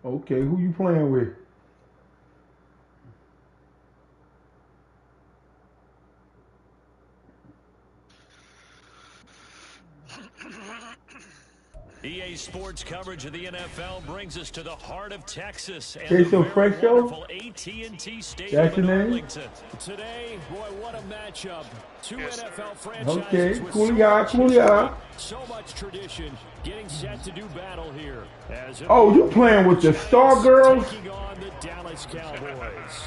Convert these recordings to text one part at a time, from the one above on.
Okay, who you playing with? EA Sports coverage of the NFL brings us to the heart of Texas and Okay, the so very Fresh Show? wonderful AT&T Stadium That's your in name? Arlington. Today, boy, what a matchup. Two NFL franchises Okay, with Coolia. so much tradition getting set to do battle here. Oh, you playing with the Star Girls? Taking on the Dallas Cowboys.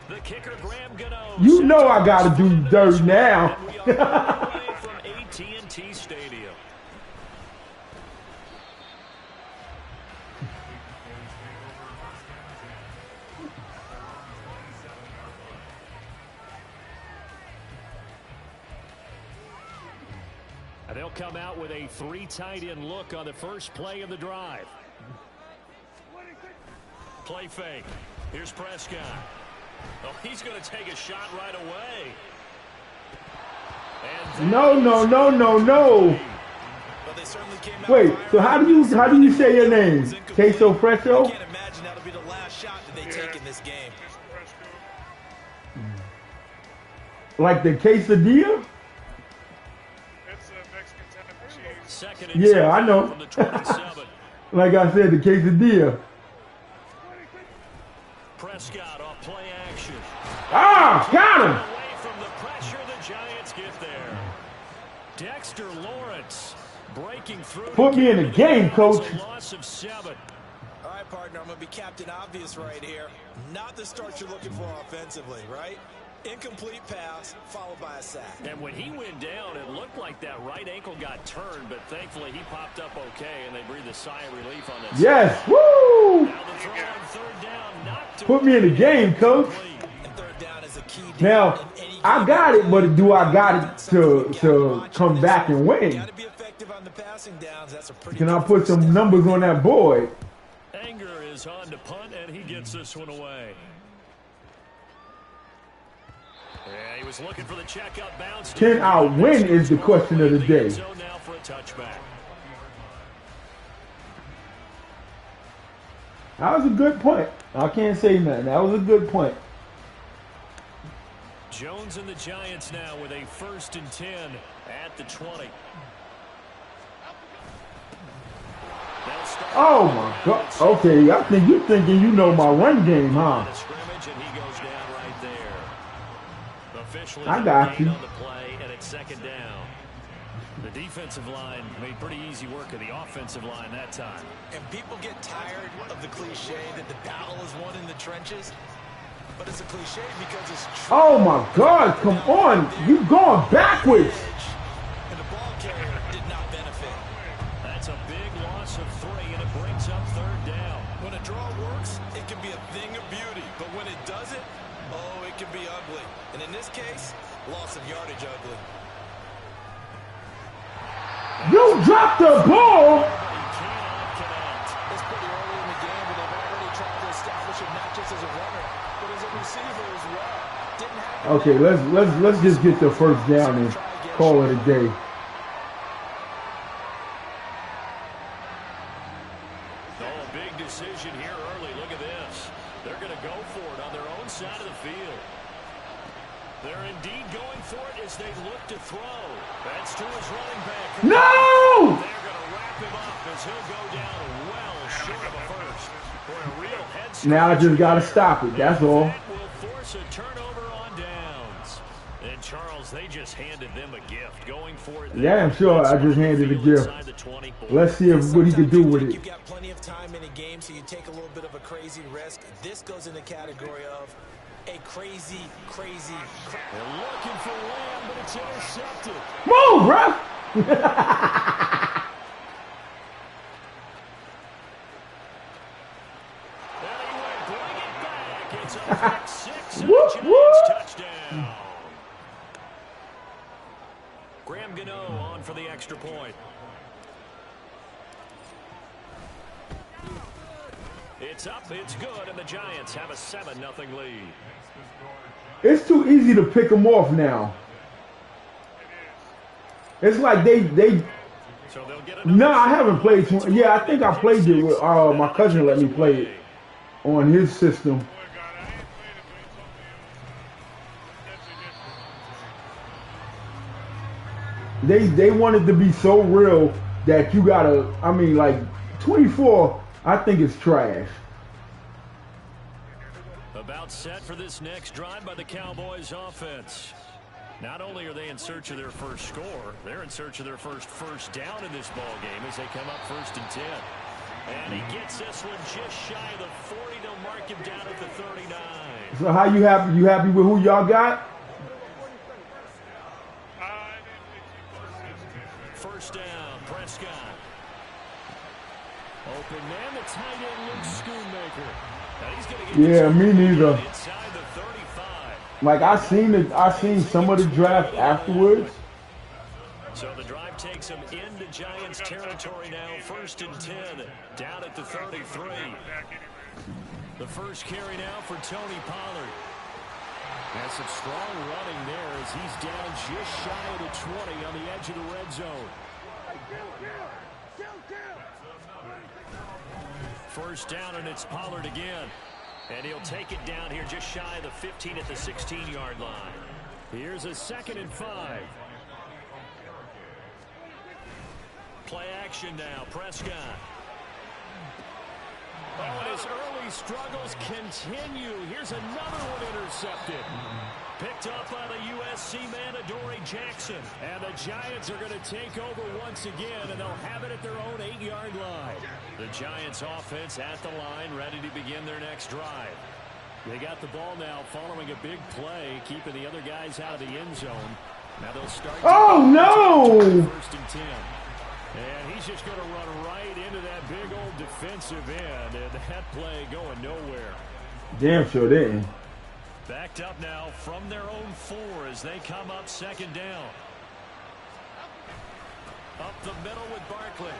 The kicker, Graham Gano. You know I gotta do dirt now. We are all the way from AT&T Stadium. And they'll come out with a 3 tight end look on the first play of the drive. Play fake. Here's Prescott. Oh, he's going to take a shot right away. No. Wait, so how do you say your name? Queso Fresco? I can't imagine that'll be the last shot that they take in this game. Like the quesadilla? Yeah, I know. Like I said, the quesadilla. Prescott off play action. Ah, got him. Away from the pressure the Giants get there. Dexter Lawrence breaking through. Put me in the game, coach. Loss of 7. All right, partner, I'm going to be Captain Obvious right here. Not the start you're looking for offensively, right? Incomplete pass, followed by a sack. And when he went down, it looked like that right ankle got turned, but thankfully he popped up okay, and they breathed a sigh of relief on this. Yes, woo! Now the throw on third down, not to Put me in the game, coach. And third down is a key Now, I got it, but do I got it to come back and win? Got to be effective on the passing downs. That's a pretty Can I put some numbers on that board? Anger is on to punt, and he gets this one away. Yeah, he was looking for the check-up bounce. Can I win is the question of the day. So now for a touchback. That was a good point. I can't say nothing. That was a good point. Jones and the Giants now with a 1st and 10 at the 20. Oh my God. Okay, I think you're thinking you know my run game, huh? I got you. On the play, and it's 2nd down. The defensive line made pretty easy work of the offensive line that time. And people get tired of the cliche that the battle is won in the trenches. But it's a cliche because it's true. Oh my God, come on. You going backwards. And the ball carrier did not benefit. That's a big loss of 3, and it brings up 3rd down. When a draw works, it can be a thing of beauty. But when it doesn't, oh, it can be ugly. And in this case, loss of yardage ugly. You dropped the ball. It's pretty early in the game, but they've already tried to establish it not just as a runner, but as a receiver as well. Didn't have Okay, let's just get the 1st down and call it a day. Oh, big decision here early. Look at this. They're going to go for it on their own side of the field. They're indeed going for it as they look to throw. That's to his running back. No! They're going to wrap him up as he'll go down well short of a 1st. For a real head Now I just got to stop it. That's all. that will force a turnover on downs. And Charles, they just handed them a gift. Going for it. Yeah, I'm sure I just handed a gift. Let's see what he can do with it. You've got plenty of time in a game, so you take a little bit of a crazy risk. This goes in the category of a crazy. They're looking for Lamb, but it's intercepted. Move, bro. Anyway, bring it back. It's a pick 6 and Whoop, a whoop. Giants touchdown. Graham Gano on for the extra point. It's up, it's good, and the Giants have a 7-0 lead. It's too easy to pick them off now. It's like they So they'll get No, I haven't played. Yeah, I think I played it with my cousin. Let me play it on his system. They want it to be so real that you gotta. I mean, like 24. I think it's trash. About set for this next drive by the Cowboys offense. Not only are they in search of their first score, they're in search of their first down in this ball game as they come up 1st and 10. And he gets this one just shy of the 40. They'll mark him down at the 39. So how you happy? You happy with who y'all got? First down, Prescott. Open man, the tight end Luke Schoonmaker. Now he's gonna get Yeah, me neither. Inside the 35. Like I seen some of the draft afterwards. So the drive takes him into Giants territory now. 1st and 10, down at the 33. The first carry now for Tony Pollard. And some strong running there as he's down just shy of the 20 on the edge of the red zone. First down, and it's Pollard again. And he'll take it down here just shy of the 15 at the 16-yard line. Here's a 2nd and 5. Play action now, Prescott. Oh, and his early struggles continue. Here's another one intercepted. Picked up by the USC man, Adoree Jackson. And the Giants are going to take over once again, and they'll have it at their own 8-yard line. The Giants offense at the line, ready to begin their next drive. They got the ball now following a big play, keeping the other guys out of the end zone. Now they'll start. Oh, no! 1st and 10. And he's just going to run right into that big old defensive end, and that play going nowhere. Damn sure didn't. Backed up now from their own 4 as they come up 2nd down. Up the middle with Barkley.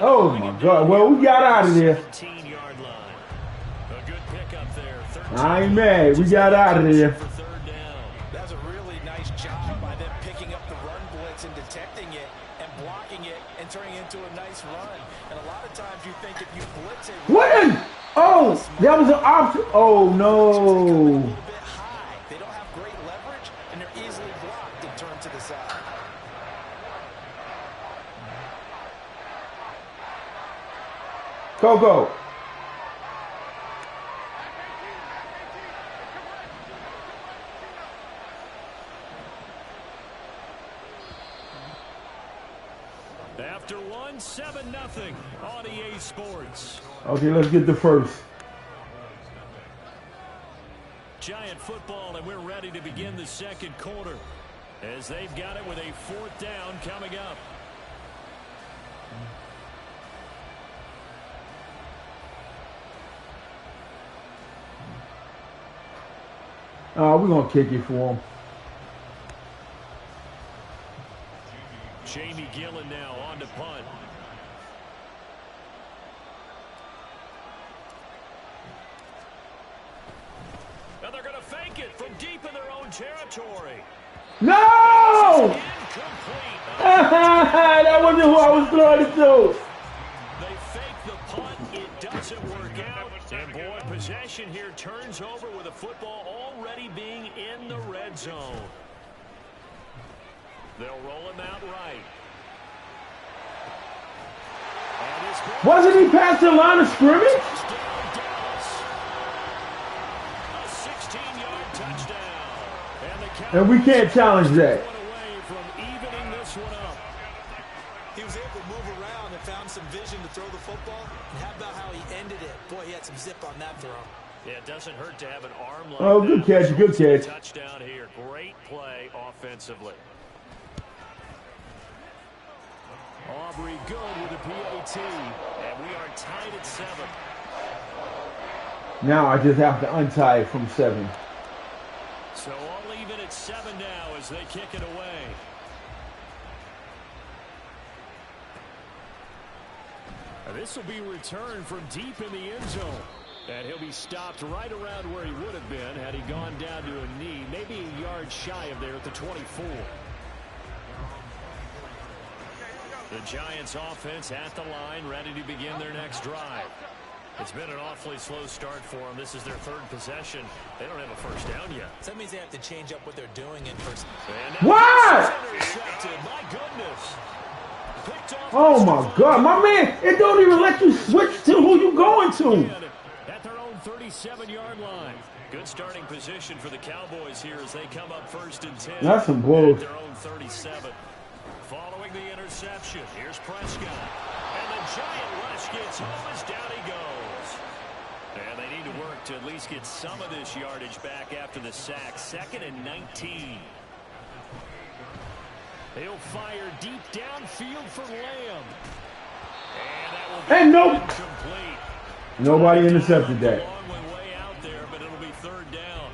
Oh my God! Well, we got out of there. 17-yard line. A good pickup there. I ain't mad. We got out of there. For 3rd down. That was a really nice job by them picking up the run blitz and detecting it and blocking it and turning it into a nice run. And a lot of times you think if you blitz it. What? Oh, that was an option. Oh no. They don't have great leverage and they're easily blocked and turned to the side. Go. After one, 7-0 on EA Sports. Okay, let's get the first. Giant football, and we're ready to begin the 2nd quarter as they've got it with a 4th down coming up. We're going to kick it for him. Jamie Gillen now on to punt. Now they're going to fake it from deep in their own territory. No! That wasn't who I was throwing it to. They fake the punt. It doesn't work out. And boy, possession here turns over with a football already being in the red zone. They'll roll him out right. Wasn't he past the line of scrimmage? A 16-yard touchdown. And we can't challenge that. He was able to move around and found some vision to throw the football. And how about how he ended it? Boy, he had some zip on that throw. Yeah, it doesn't hurt to have an arm like that. Good catch, good catch. Touchdown here. Great play offensively. Aubrey good with a PAT, and we are tied at 7. Now I just have to untie it from 7. So all even at 7 now as they kick it away. This will be returned from deep in the end zone. And he'll be stopped right around where he would have been had he gone down to a knee, maybe a yard shy of there at the 24. The Giants offense at the line, ready to begin their next drive. It's been an awfully slow start for them. This is their third possession. They don't have a first down yet. So that means they have to change up what they're doing in first. What? My goodness. Oh my God, my man! It don't even let you switch to who you going to. At their own 37-yard line. Good starting position for the Cowboys here as they come up 1st and 10. That's some bull. At their own 37. Following the interception, here's Prescott. And the giant rush gets home as down he goes. And they need to work to at least get some of this yardage back after the sack. 2nd and 19. He'll fire deep downfield for Lamb. And that will be incomplete. Nobody intercepted that. Way out there, but it'll be 3rd down.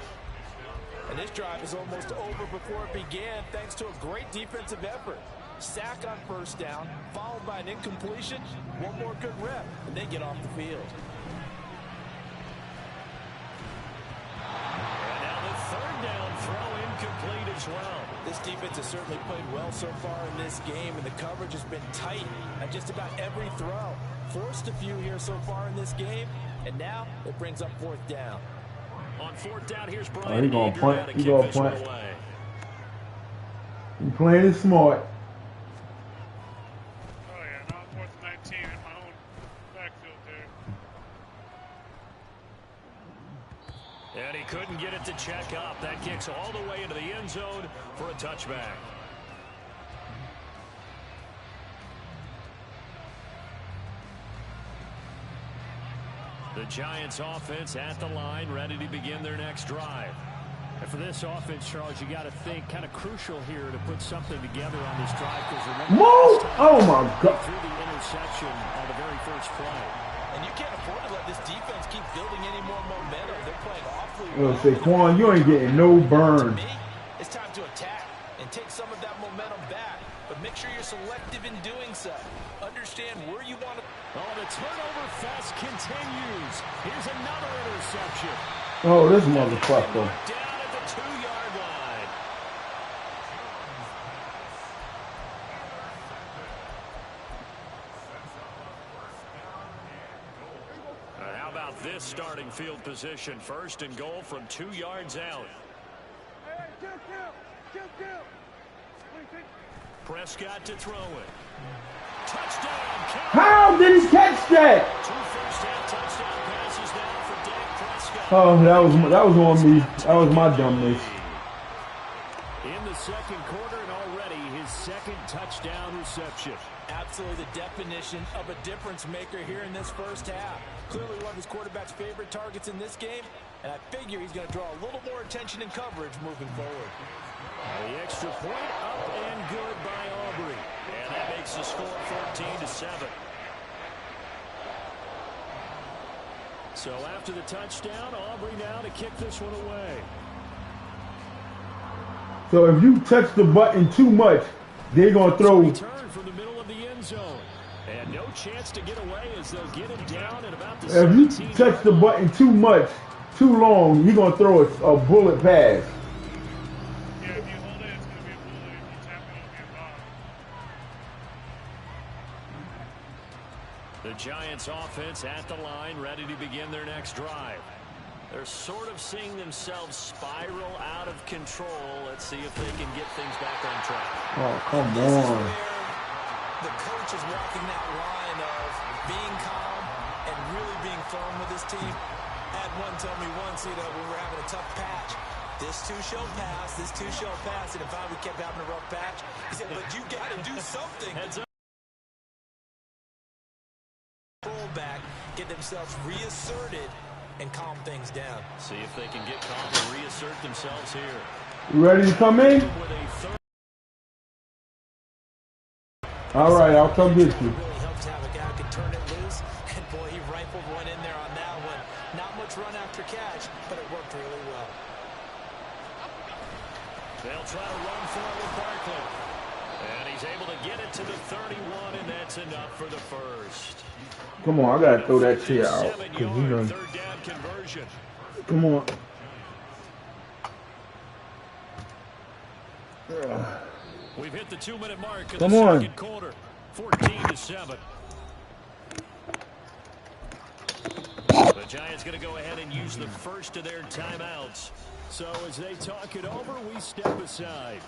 And this drive is almost over before it began thanks to a great defensive effort. Sack on 1st down, followed by an incompletion. One more good rep, and they get off the field. And now the 3rd down throw incomplete as well. This defense has certainly played well so far in this game, and the coverage has been tight at just about every throw. Forced a few here so far in this game, and now it brings up 4th down. On 4th down, here's Brian. He's going to punt. He's going to punt. He's playing it smart. Oh, yeah, now 4th and 19 in my own backfield there. And he couldn't get it to check up. That kicks all the way into the end zone for a touchback. The Giants offense at the line, ready to begin their next drive. And for this offense, Charles, you got to think kind of crucial here to put something together on this drive. Move! Oh my God! Through the interception on the very first play. And you can't afford to let this defense keep building any more momentum. They're playing awfully Well, well. Saquon, you ain't getting no burn. To me, it's time to attack and take some of that momentum back. But make sure you're selective in doing so. Understand where you want to. Oh, the turnover fest continues. Here's another interception. Oh, this motherfucker. Down at the 2-yard line. How about this starting field position? 1st and goal from 2 yards out. Prescott to throw it. Touchdown. How did he catch that? 2 first-half touchdown passes now for Dak Prescott. Oh, that was on me. That was my dumbness. In the 2nd quarter and already his 2nd touchdown reception. Absolutely the definition of a difference maker here in this 1st half. Clearly one of his quarterback's favorite targets in this game, and I figure he's going to draw a little more attention and coverage moving forward. The extra point up and good by Aubrey. And that makes the score 14-7. So after the touchdown, Aubrey now to kick this one away. So if you touch the button too much, they're going to throw. Return from the middle of the end zone. And no chance to get away as they'll get him down at about the 17. If you touch the button too much, too long, you're going to throw a bullet pass. Yeah, if you hold it, it's going to be a bullet. If you tap it, it'll be a bomb. The Giants offense at the line, ready to begin their next drive. They're sort of seeing themselves spiral out of control. Let's see if they can get things back on track. Oh, come This is on. where the coach is walking that line of being calm and really being firm with his team. I had one tell me once, when we were having a tough patch, this too shall pass, this too shall pass, and if we kept having a rough patch, he said, but you got to do something. Pull back, get themselves reasserted, and calm things down. See if they can get calm and reassert themselves here. You ready to come in? All right, I'll come get you. It really helps to have a guy who can turn it loose, and boy, he rifled one in there on that one. Not much run after catch, but it worked really well. They'll try to run for it with Barkley. And he's able to get it to the 31, and that's enough for the first. Come on, I gotta throw that shit out. 7-yard third down conversion. Come on. We've hit the 2-minute mark in Come the on. second quarter. 14-7. The Giants going to go ahead and use the first of their timeouts. So as they talk it over, we step aside.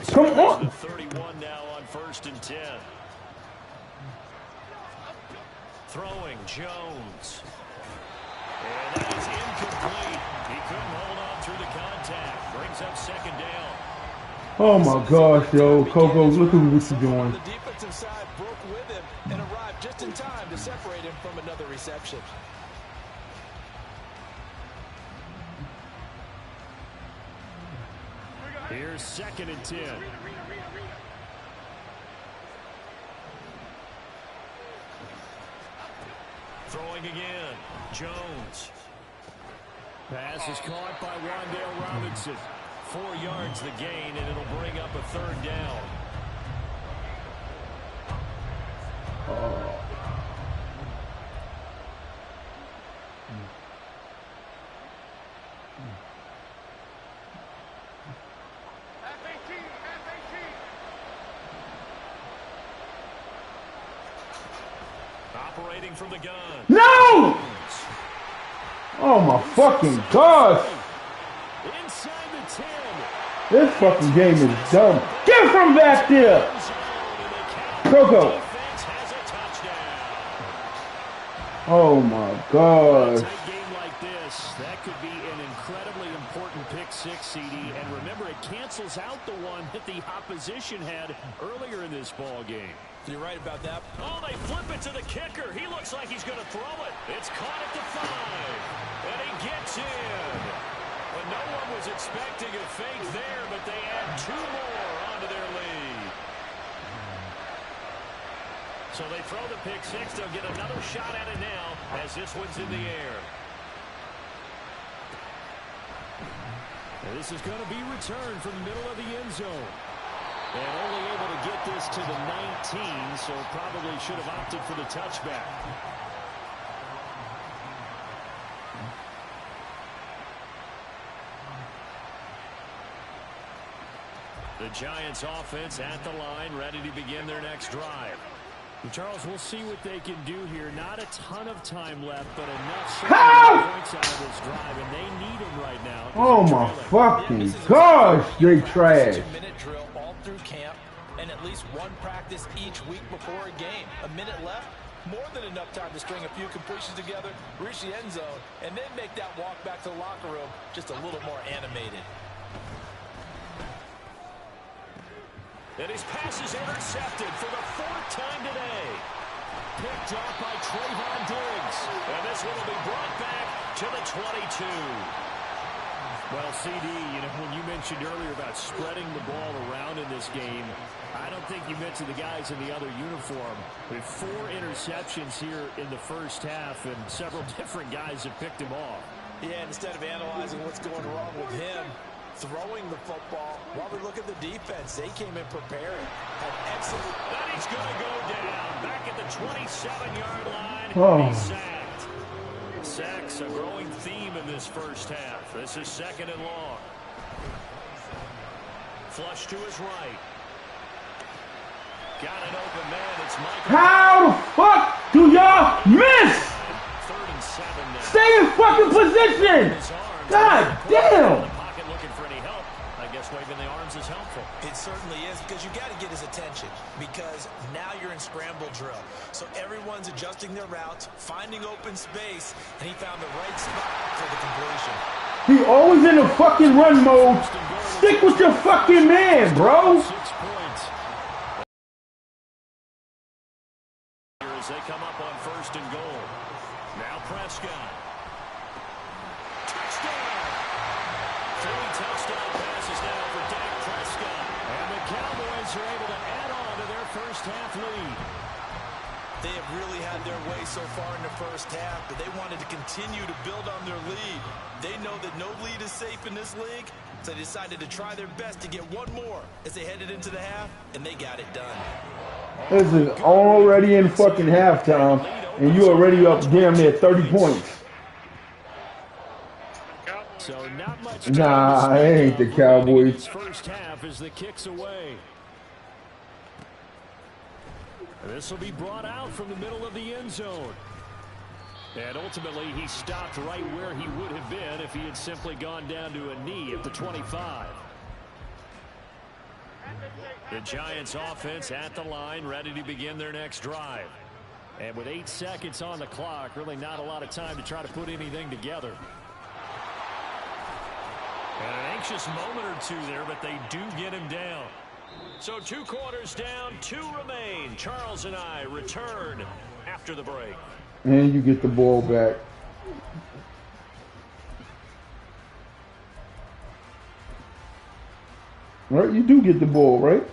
Come on. 31 now on 1st and 10. Throwing Jones. And that is incomplete. He couldn't hold on through the contact. Brings up 2nd down. Oh my gosh, yo, Coco, look at what you're doing. The defensive side broke with him and arrived just in time to separate him from another reception. Here's 2nd and 10. Throwing again. Jones. Pass is caught by Wandale Robinson. 4 yards the gain, and it'll bring up a 3rd down. Operating from the gun. No! Oh my fucking gosh! Inside the 10. This fucking game is dumb. Get from back there! Coco! Oh my gosh. A game like this, that could be an incredibly important pick six, CD. And remember, it cancels out the one that the opposition had earlier in this ball game. You're right about that. Oh, they flip it to the kicker. He looks like he's going to throw it. It's caught at the 5. And he gets in. But no one was expecting a fake there, but they add 2 more onto their lead. So they throw the pick six. They'll get another shot at it now as this one's in the air. And this is going to be returned from the middle of the end zone. And only able to get this to the 19, so probably should have opted for the touchback. The Giants offense at the line, ready to begin their next drive. Charles, we'll see what they can do here. Not a ton of time left, but enough points out of this drive, and they need them right now. Oh my fucking gosh, they trash. 2-minute drill all through camp, and at least one practice each week before a game. A minute left, more than enough time to string a few completions together, reach the end zone, and then make that walk back to the locker room just a little more animated. And his pass is intercepted for the 4th time today. Picked off by Trayvon Diggs. And this one will be brought back to the 22. Well, CD, you know, when you mentioned earlier about spreading the ball around in this game, I don't think you mentioned the guys in the other uniform. With 4 interceptions here in the first half, and several different guys have picked him off. Yeah, instead of analyzing what's going wrong with him, throwing the football, while we look at the defense, they came in prepared. Had excellent. And he's going to go down back at the 27-yard line. Oh. He's sacked. Sacks a growing theme in this first half. This is 2nd and long. Flush to his right. Got an open man. It's Michael. How the fuck do y'all miss? 3rd and 7 now. Stay in fucking position! God damn! Waving the arms is helpful. It certainly is, because you got to get his attention, because now you're in scramble drill. So everyone's adjusting their routes, finding open space, and he found the right spot for the completion. He always in a fucking run mode. Stick with your fucking man, bro. 6 points. As they come up on 1st and goal. Now Prescott. Touchdown! 3 touchdown passes now for Dak Prescott. And the Cowboys are able to add on to their first half lead. They have really had their way so far in the first half, but they wanted to continue to build on their lead. They know that no lead is safe in this league. So they decided to try their best to get one more as they headed into the half, and they got it done. This is already in fucking halftime, and you already up damn near 30 points. So not much Nah, it ain't the Cowboys. First half as the kicks away. This will be brought out from the middle of the end zone. And ultimately, he stopped right where he would have been if he had simply gone down to a knee at the 25. The Giants offense at the line, ready to begin their next drive. And with 8 seconds on the clock, really not a lot of time to try to put anything together. And an anxious moment or two there, but they do get him down. So 2 quarters down, 2 remain. Charles and I return after the break. And you get the ball back. Right, you do get the ball, right?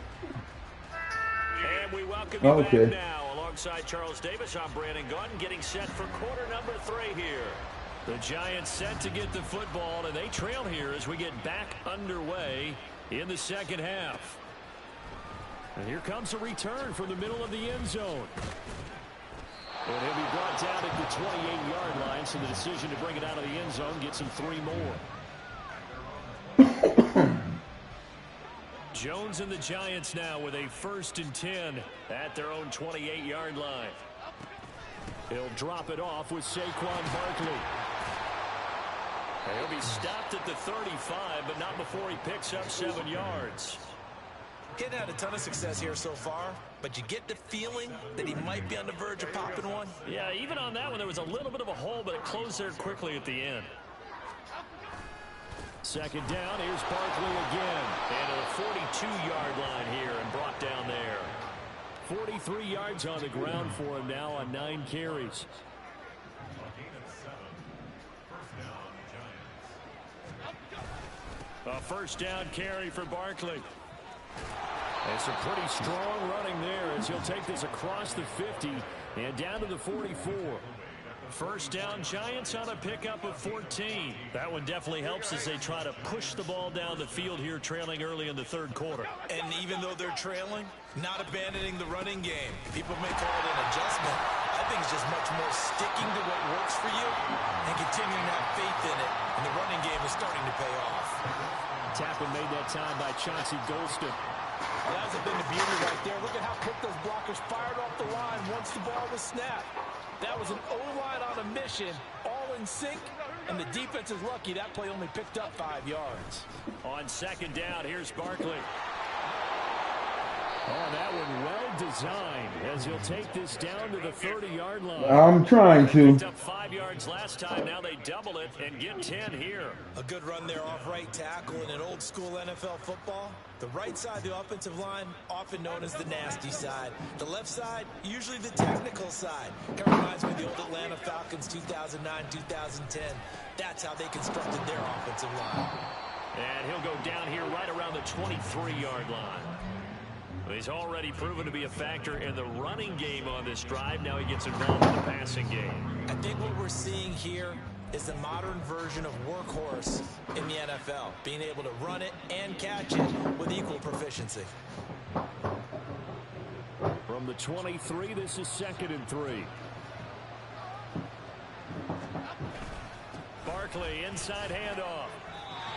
And we welcome you back now. Alongside Charles Davis, I'm Brandon Gunn, getting set for quarter number 3 here. The Giants set to get the football, and they trail here as we get back underway in the second half. And here comes a return from the middle of the end zone. And he'll be brought down at the 28-yard line, so the decision to bring it out of the end zone gets him 3 more. Jones and the Giants now with a 1st and 10 at their own 28-yard line. He'll drop it off with Saquon Barkley. He'll be stopped at the 35, but not before he picks up 7 yards. Getting had a ton of success here so far, but you get the feeling that he might be on the verge of popping one. Yeah, even on that one, there was a little bit of a hole, but it closed there quickly at the end. 2nd down, here's Barkley again. And to the 42-yard line here and brought down there. 43 yards on the ground for him now on 9 carries. A 1st down carry for Barkley. It's a pretty strong running there as he'll take this across the 50 and down to the 44. 1st down, Giants on a pickup of 14. That one definitely helps as they try to push the ball down the field here, trailing early in the 3rd quarter. And even though they're trailing, not abandoning the running game. People may call it an adjustment. I think it's just much more sticking to what works for you and continuing to have faith in it. And the running game is starting to pay off. Tackle made that time by Chauncey Golston. Well, that's been the beauty right there. Look at how quick those blockers fired off the line once the ball was snapped. That was an O-line on a mission, all in sync, and the defense is lucky that play only picked up 5 yards. On 2nd down, here's Barkley. Oh, that one well designed as he'll take this down to the 30-yard line. I'm trying to. Picked up 5 yards last time. Now they double it and get 10 here. A good run there off right tackle in an old school NFL football. The right side of the offensive line, often known as the nasty side. The left side, usually the technical side. Kind of reminds me of the old Atlanta Falcons 2009, 2010. That's how they constructed their offensive line. And he'll go down here right around the 23-yard line. He's already proven to be a factor in the running game on this drive. Now he gets involved in the passing game. I think what we're seeing here is the modern version of workhorse in the NFL, being able to run it and catch it with equal proficiency. From the 23, this is 2nd and 3. Barkley, inside handoff.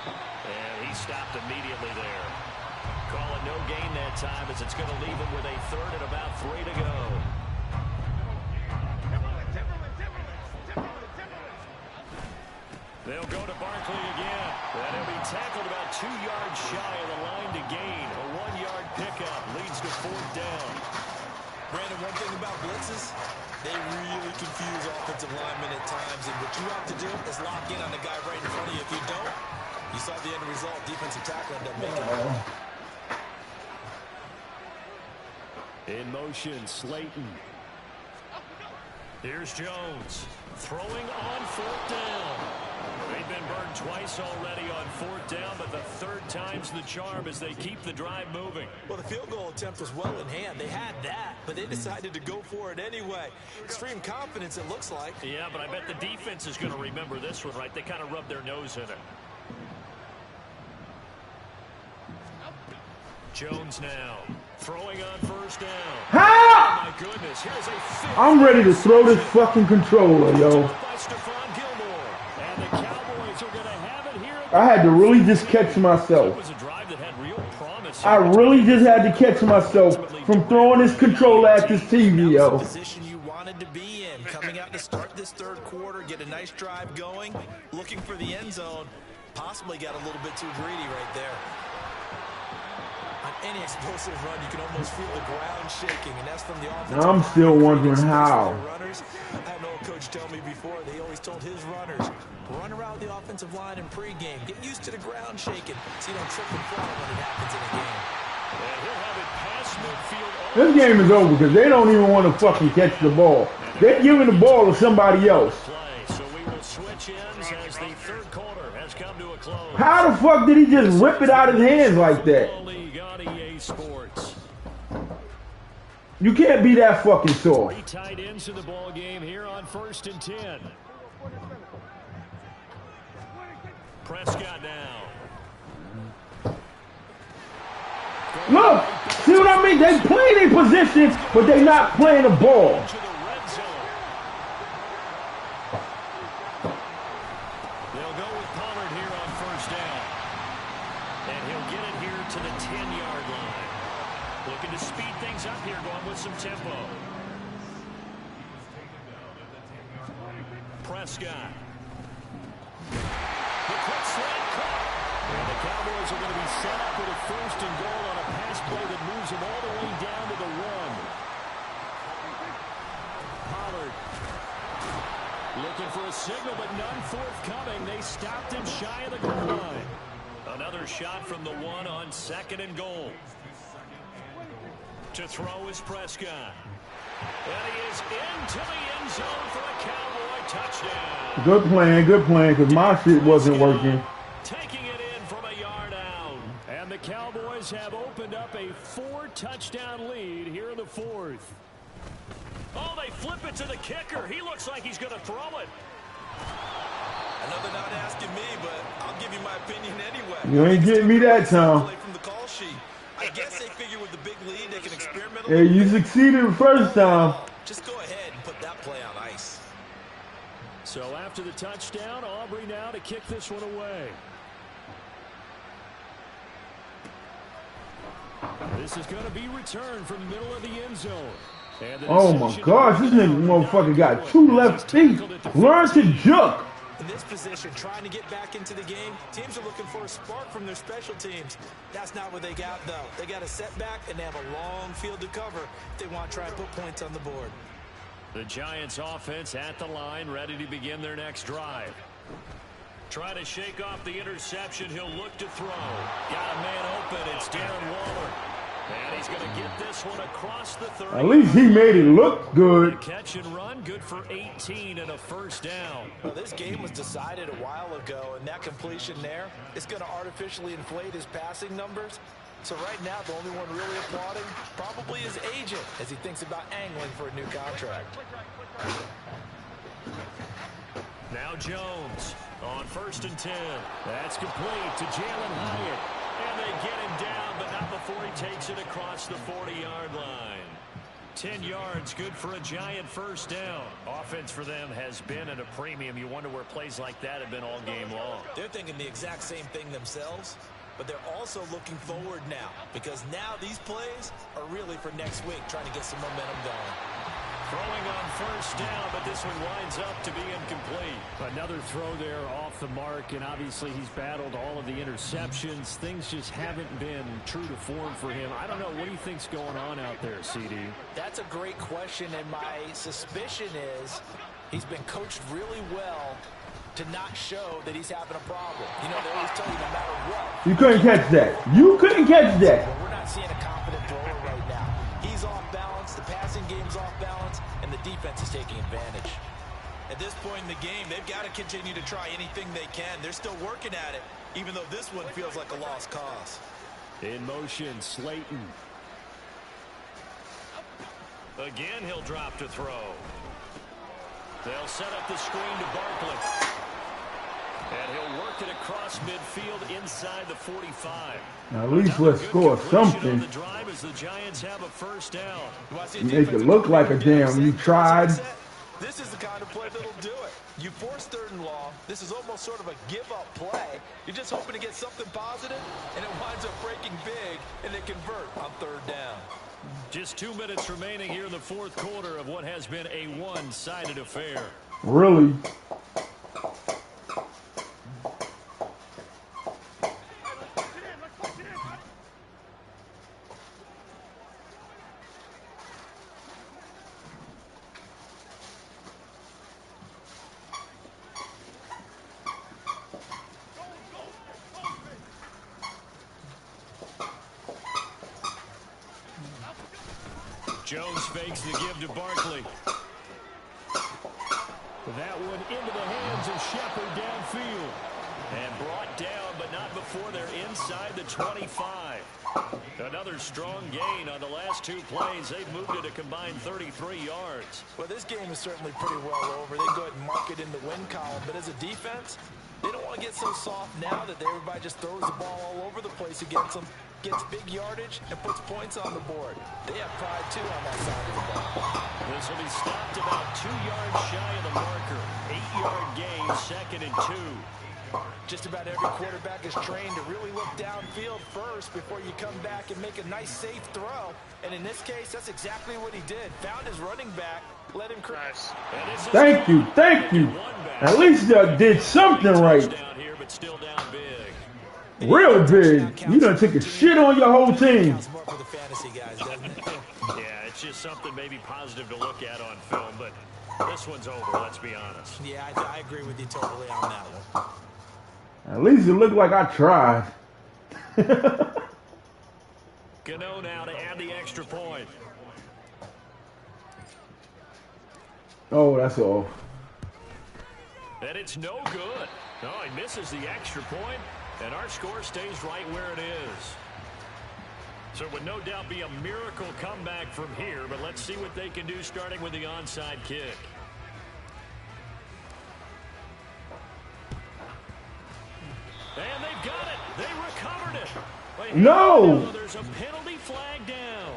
And he stopped immediately there. Call it no gain that time as it's going to leave him with a 3rd and about 3 to go. They'll go to Barkley again. And he'll be tackled about 2 yards shy of the line to gain. A 1-yard pickup leads to 4th down. Brandon, one thing about blitzes, they really confuse offensive linemen at times. And what you have to do is lock in on the guy right in front of you. If you don't, you saw the end result. Defensive tackle ended up making it. In motion, Slayton. Here's Jones. Throwing on 4th down. They've been burned twice already on 4th down, but the 3rd time's the charm as they keep the drive moving. Well, the field goal attempt was well in hand. They had that, but they decided to go for it anyway. Extreme confidence, it looks like. Yeah, but I bet the defense is going to remember this one, right? They kind of rubbed their nose in it. Jones now throwing on first down. How? Oh my goodness, here's a I'm ready to throw this fucking controller, yo. And the Cowboys are going to have it here. I had to really just catch myself. It was a drive that had real promise. I really just had to catch myself from throwing this controller at this TV, yo. Position you wanted to be in, coming out to start this third quarter, get a nice drive going, looking for the end zone, possibly got a little bit too greedy right there. On any explosive run, you can almost feel the ground shaking, and that's from the offense. I'm still wondering how. I had an old coach tell me before, they always told his runners, run around the offensive line in pregame, get used to the ground shaking, so you don't trip and fall when it happens in a game. And he'll have it past midfield. This game is over because they don't even want to fucking catch the ball. They're giving the ball to somebody else. So we will switch ends as the third quarter has come to a close. How the fuck did he just rip it out of his hands like that? Sports. You can't be that fucking sore. 3 tight ends in the ball game here on 1st and 10. Prescott now. Look, see what I mean? They playing in position, but they not playing the ball. To the red zone. They'll go with Pollard here on 1st down. And he'll get it here to the 10-yard line. Looking to speed things up here, going with some tempo. Prescott. The quick slant cut. And the Cowboys are going to be set up with a 1st and goal on a pass play that moves them all the way down to the 1. Pollard. Looking for a signal, but none forthcoming. They stopped him shy of the goal line. Another shot from the 1 on 2nd and goal. To throw is Prescott. And he is into the end zone for a Cowboy touchdown. Good plan, because my shit wasn't working. Taking it in from a yard out. And the Cowboys have opened up a 4-touchdown lead here in the 4th. Oh, they flip it to the kicker. He looks like he's going to throw it. I know they're not asking me, but I'll give you my opinion anyway. You ain't getting me that time. From the call sheet. I guess they figure with the big lead they can experiment. Hey, you succeeded the first time. Just go ahead and put that play on ice. So after the touchdown, Aubrey now to kick this one away. This is going to be returned from the middle of the end zone. Oh my gosh, this nigga motherfucker got 2 left feet. Learn to juke. In this position, trying to get back into the game, teams are looking for a spark from their special teams. That's not what they got, though. They got a setback, and they have a long field to cover if they want to try and put points on the board. The Giants offense at the line, ready to begin their next drive. Trying to shake off the interception. He'll look to throw. Got a man open. It's Darren Waller. And he's going to get this one across the 30. At least he made it look good. Catch and run, good for 18 and a 1st down. Well, this game was decided a while ago, and that completion there is going to artificially inflate his passing numbers. So right now, the only one really applauding probably his agent as he thinks about angling for a new contract. Now Jones on 1st and 10. That's complete to Jalen Hyatt. And they get him down, but not before he takes it across the 40-yard line. 10 yards, good for a Giant 1st down. Offense for them has been at a premium. You wonder where plays like that have been all game long. They're thinking the exact same thing themselves, but they're also looking forward now, because now these plays are really for next week, trying to get some momentum going. Throwing on 1st down, but this one winds up to be incomplete. Another throw there off the mark, and obviously he's battled all of the interceptions. Things just haven't been true to form for him. I don't know. What do you think's going on out there, CD? That's a great question, and my suspicion is he's been coached really well to not show that he's having a problem. You know, they always tell you no matter what. You couldn't catch that. You couldn't catch that. Well, we're not seeing a confident thrower right now. He's off balance, the passing game's off balance, and the defense is taking advantage. At this point in the game, they've got to continue to try anything they can. They're still working at it, even though this one feels like a lost cause. In motion, Slayton. Again, he'll drop to throw. They'll set up the screen to Barkley. And he'll work it across midfield inside the 45. Now, at least let's score something. The drive as the Giants have a first down. Make it look like a damn you tried. This is the kind of play that'll do it. You force 3rd and long. This is almost sort of a give-up play. You're just hoping to get something positive, and it winds up breaking big, and they convert on 3rd down. Just 2 minutes remaining here in the 4th quarter of what has been a one-sided affair. Really? Jones fakes the give to Barkley. That one into the hands of Shepard downfield. And brought down, but not before they're inside the 25. Another strong gain on the last 2 plays. They've moved it a combined 33 yards. Well, this game is certainly pretty well over. They go ahead and mark it in the win column. But as a defense, they don't want to get so soft now that everybody just throws the ball all over the place against them. Gets big yardage and puts points on the board. They have pride, too, on that side of the ball. This will be stopped about 2 yards shy of the marker. 8-yard gain, 2nd and 2. Just about every quarterback is trained to really look downfield first before you come back and make a nice, safe throw. And in this case, that's exactly what he did. Found his running back, let him cross. Thank you, thank you. At least did something right. Down here, but still down big. Real big. You done took a shit on your whole team. Yeah, it's just something maybe positive to look at on film, but this one's over, let's be honest. Yeah, I agree with you totally on that one. At least it looked like I tried. Gano now to add the extra point. Oh, that's all. And it's no good. No, he misses the extra point. And our score stays right where it is. So it would no doubt be a miracle comeback from here, but let's see what they can do starting with the onside kick. And they've got it. They recovered it. No. There's a penalty flag down.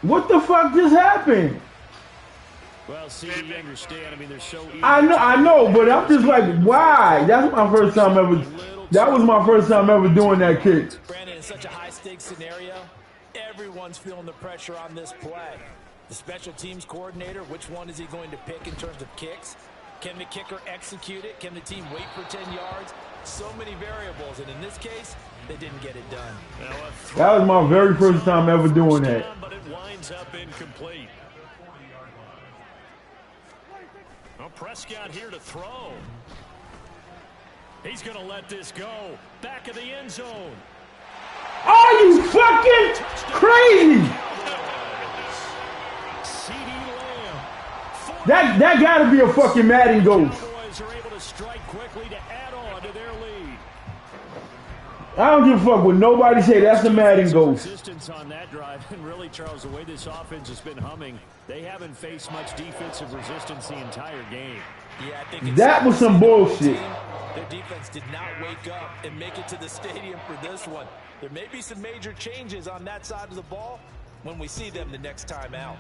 What the fuck just happened? Well, see, you understand. I mean, they're so easy. I know, but I'm just like, why? That's my first time ever. That was my first time ever doing that kick. Brandon, in such a high-stakes scenario, everyone's feeling the pressure on this play. The special teams coordinator, which one is he going to pick in terms of kicks? Can the kicker execute it? Can the team wait for 10 yards? So many variables, and in this case, they didn't get it done. That was my very first time ever doing that. But it winds up incomplete. Well, Prescott here to throw. He's going to let this go. Back of the end zone. Are you fucking crazy? That got to be a fucking Madden ghost. Cowboys are able to strike quickly to add on to their lead. I don't give a fuck what nobody say. That's the Madden ghost. Resistance on that drive, and really, Charles, the way this offense has been humming, they haven't faced much defensive resistance the entire game. Yeah, I think that was some bullshit. Their defense did not wake up and make it to the stadium for this one. There may be some major changes on that side of the ball when we see them the next time out.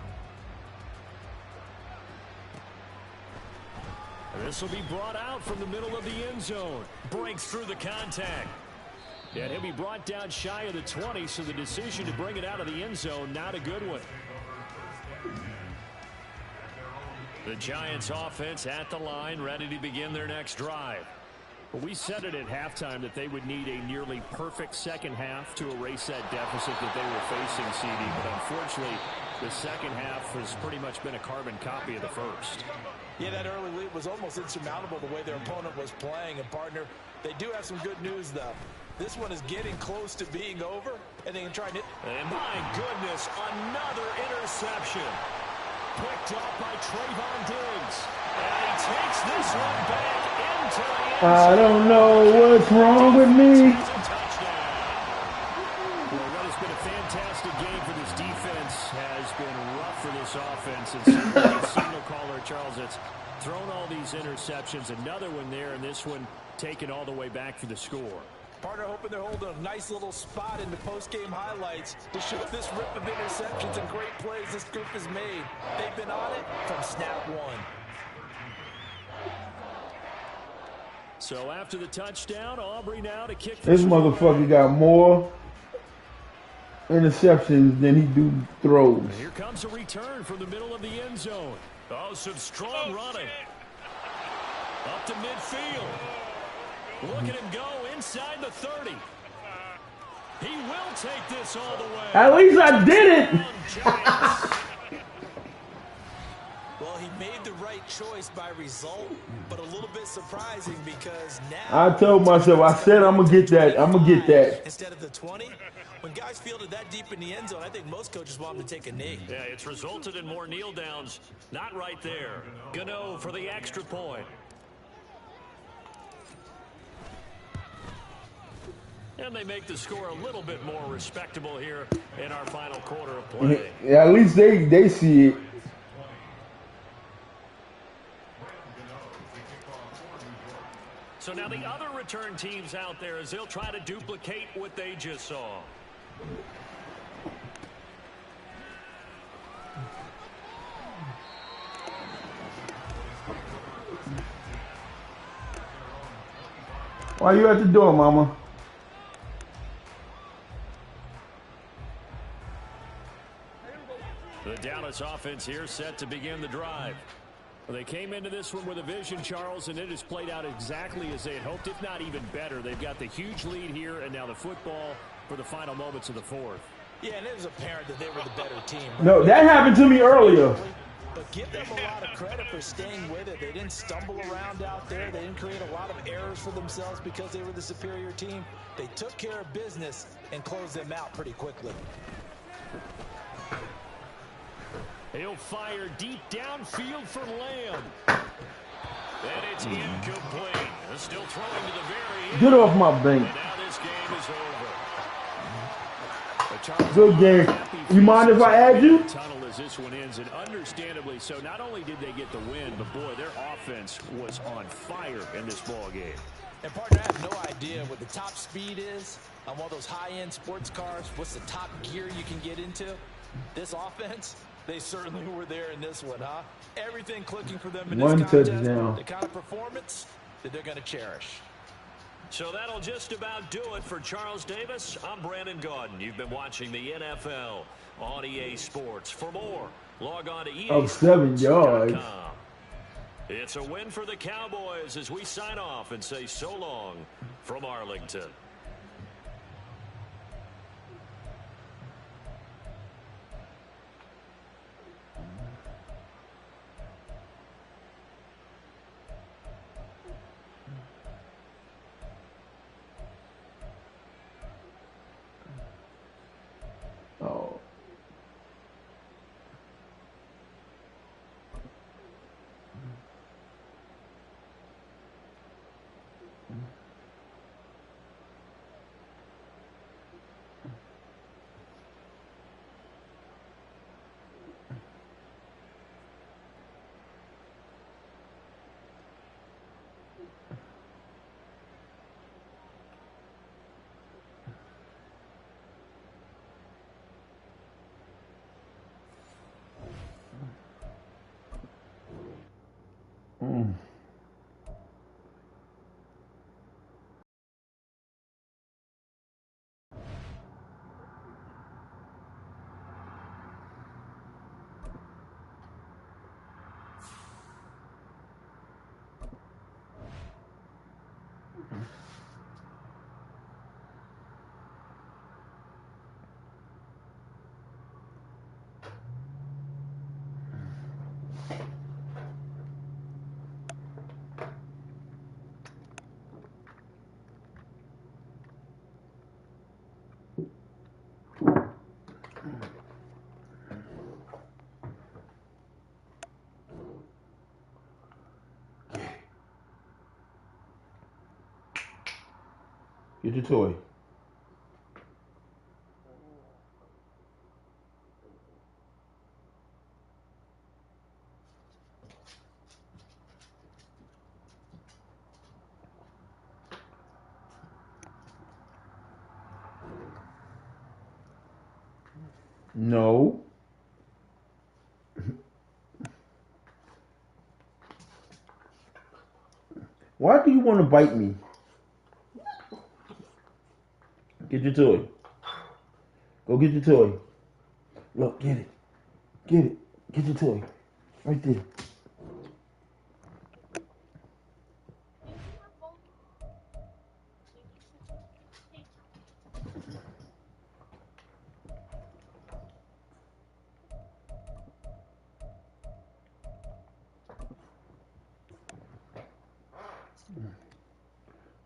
This will be brought out from the middle of the end zone. Breaks through the contact. And he'll be brought down shy of the 20, so the decision to bring it out of the end zone, not a good one. The Giants offense at the line, ready to begin their next drive. Well, we said it at halftime that they would need a nearly perfect second half to erase that deficit that they were facing, CD. But unfortunately, the second half has pretty much been a carbon copy of the first. Yeah, that early lead was almost insurmountable the way their opponent was playing. And, partner, they do have some good news, though. This one is getting close to being over, and they can try and hit. And my goodness, another interception. Picked up by Trayvon Diggs. And he takes this one back into the end zone. I don't know what's wrong with me. Well, what has been a fantastic game for this defense has been rough for this offense. And certainly a signal caller, Charles, that's thrown all these interceptions. Another one there, and this one take it all the way back for the score. Partner hoping they're holding a nice little spot in the post-game highlights to show this rip of interceptions and great plays this group has made. They've been on it from snap one. So after the touchdown, Aubrey now to kick. This motherfucker got more interceptions than he do throws. And here comes a return from the middle of the end zone. Oh, some strong running. Up to midfield. Look at him go inside the 30. He will take this all the way. At least I did it. Well, he made the right choice by result, but a little bit surprising because now I told myself, I said I'm gonna get that. I'm gonna get that. instead of the 20. When guys fielded that deep in the end zone, I think most coaches want them to take a knee. Yeah, it's resulted in more kneel downs. Not right there. Gano for the extra point. And they make the score a little bit more respectable here in our final quarter of play. At least they see it. So now the other return teams out there as they'll try to duplicate what they just saw. Why you at the door, mama? The Dallas offense here set to begin the drive. Well, they came into this one with a vision, Charles, and it has played out exactly as they had hoped, if not even better. They've got the huge lead here, and now the football for the final moments of the fourth. Yeah, and it was apparent that they were the better team. No, that happened to me earlier. But give them a lot of credit for staying with it. They didn't stumble around out there. They didn't create a lot of errors for themselves because they were the superior team. They took care of business and closed them out pretty quickly. He'll fire deep downfield for Lamb. And it's incomplete. Still throwing to the very end. Get off my bank. And now this game is over. Good game. You mind if I add you? Tunnel as this one ends, and understandably so. Not only did they get the win, but boy, their offense was on fire in this ball game. And partner, I have no idea what the top speed is on one of those high-end sports cars. What's the top gear you can get into? This offense, they certainly were there in this one, huh? Everything clicking for them in this contest. Touchdown. The kind of performance that they're going to cherish. So that'll just about do it for Charles Davis. I'm Brandon Gaudin. You've been watching the NFL on EA Sports. For more, log on to EA. 7 yards. It's a win for the Cowboys as we sign off and say so long from Arlington. Oh. Get your toy. No. Why do you want to bite me? Get your toy. Go get your toy. Look, get it. Get it. Get your toy. Right there.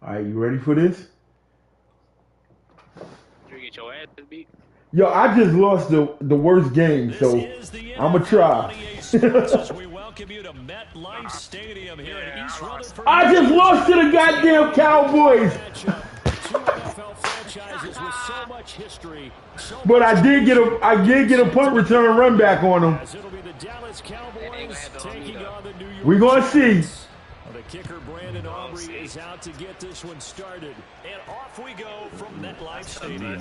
All right, you ready for this? You get your ass beat. Yo, I just lost the worst game, so I'm gonna try. We welcome you to MetLife Stadium here in East Rutherford. I just lost to the goddamn Cowboys. Two NFL franchises with so much history. But I did get a punt return run back on them. It'll be the Dallas Cowboys taking on the New York We're gonna see. The kicker, Brandon Aubrey, is out to get this one started. And off we go from MetLife Stadium.